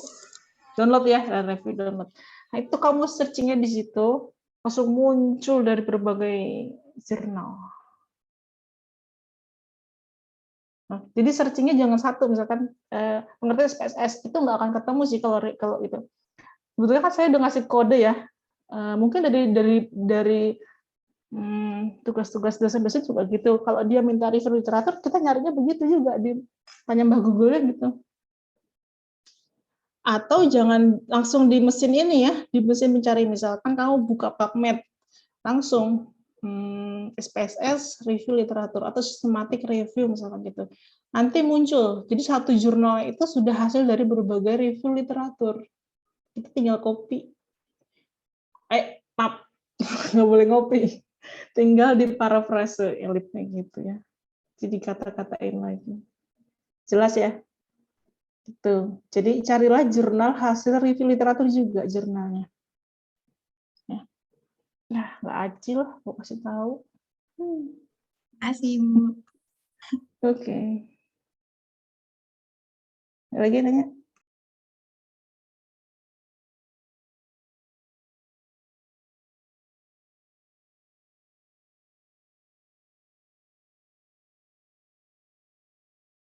Download ya, review download. Nah, itu kamu searchingnya di situ, langsung muncul dari berbagai jurnal. Nah, jadi searchingnya jangan satu, misalkan pengertian SPSS itu nggak akan ketemu sih kalau itu. Sebetulnya kan saya udah ngasih kode ya, mungkin dari tugas-tugas dosen-dosen juga gitu. Kalau dia minta review literatur, kita nyarinya begitu juga di tanya Mbah Google gitu. Atau jangan langsung di mesin ini ya, di mesin mencari misalkan kamu buka PubMed, langsung SPSS review literatur atau systematic review misalkan gitu. Nanti muncul. Jadi satu jurnal itu sudah hasil dari berbagai review literatur. Kita tinggal copy. Nggak boleh ngopi. Tinggal di paraphrase elitnya gitu ya. Jadi kata-katain lagi. Jelas ya? Gitu. Jadi carilah jurnal hasil review literatur juga jurnalnya. Ya. Nah, nggak acil, mau kasih tahu. Kasih, Bu. Oke. Lagi nanya?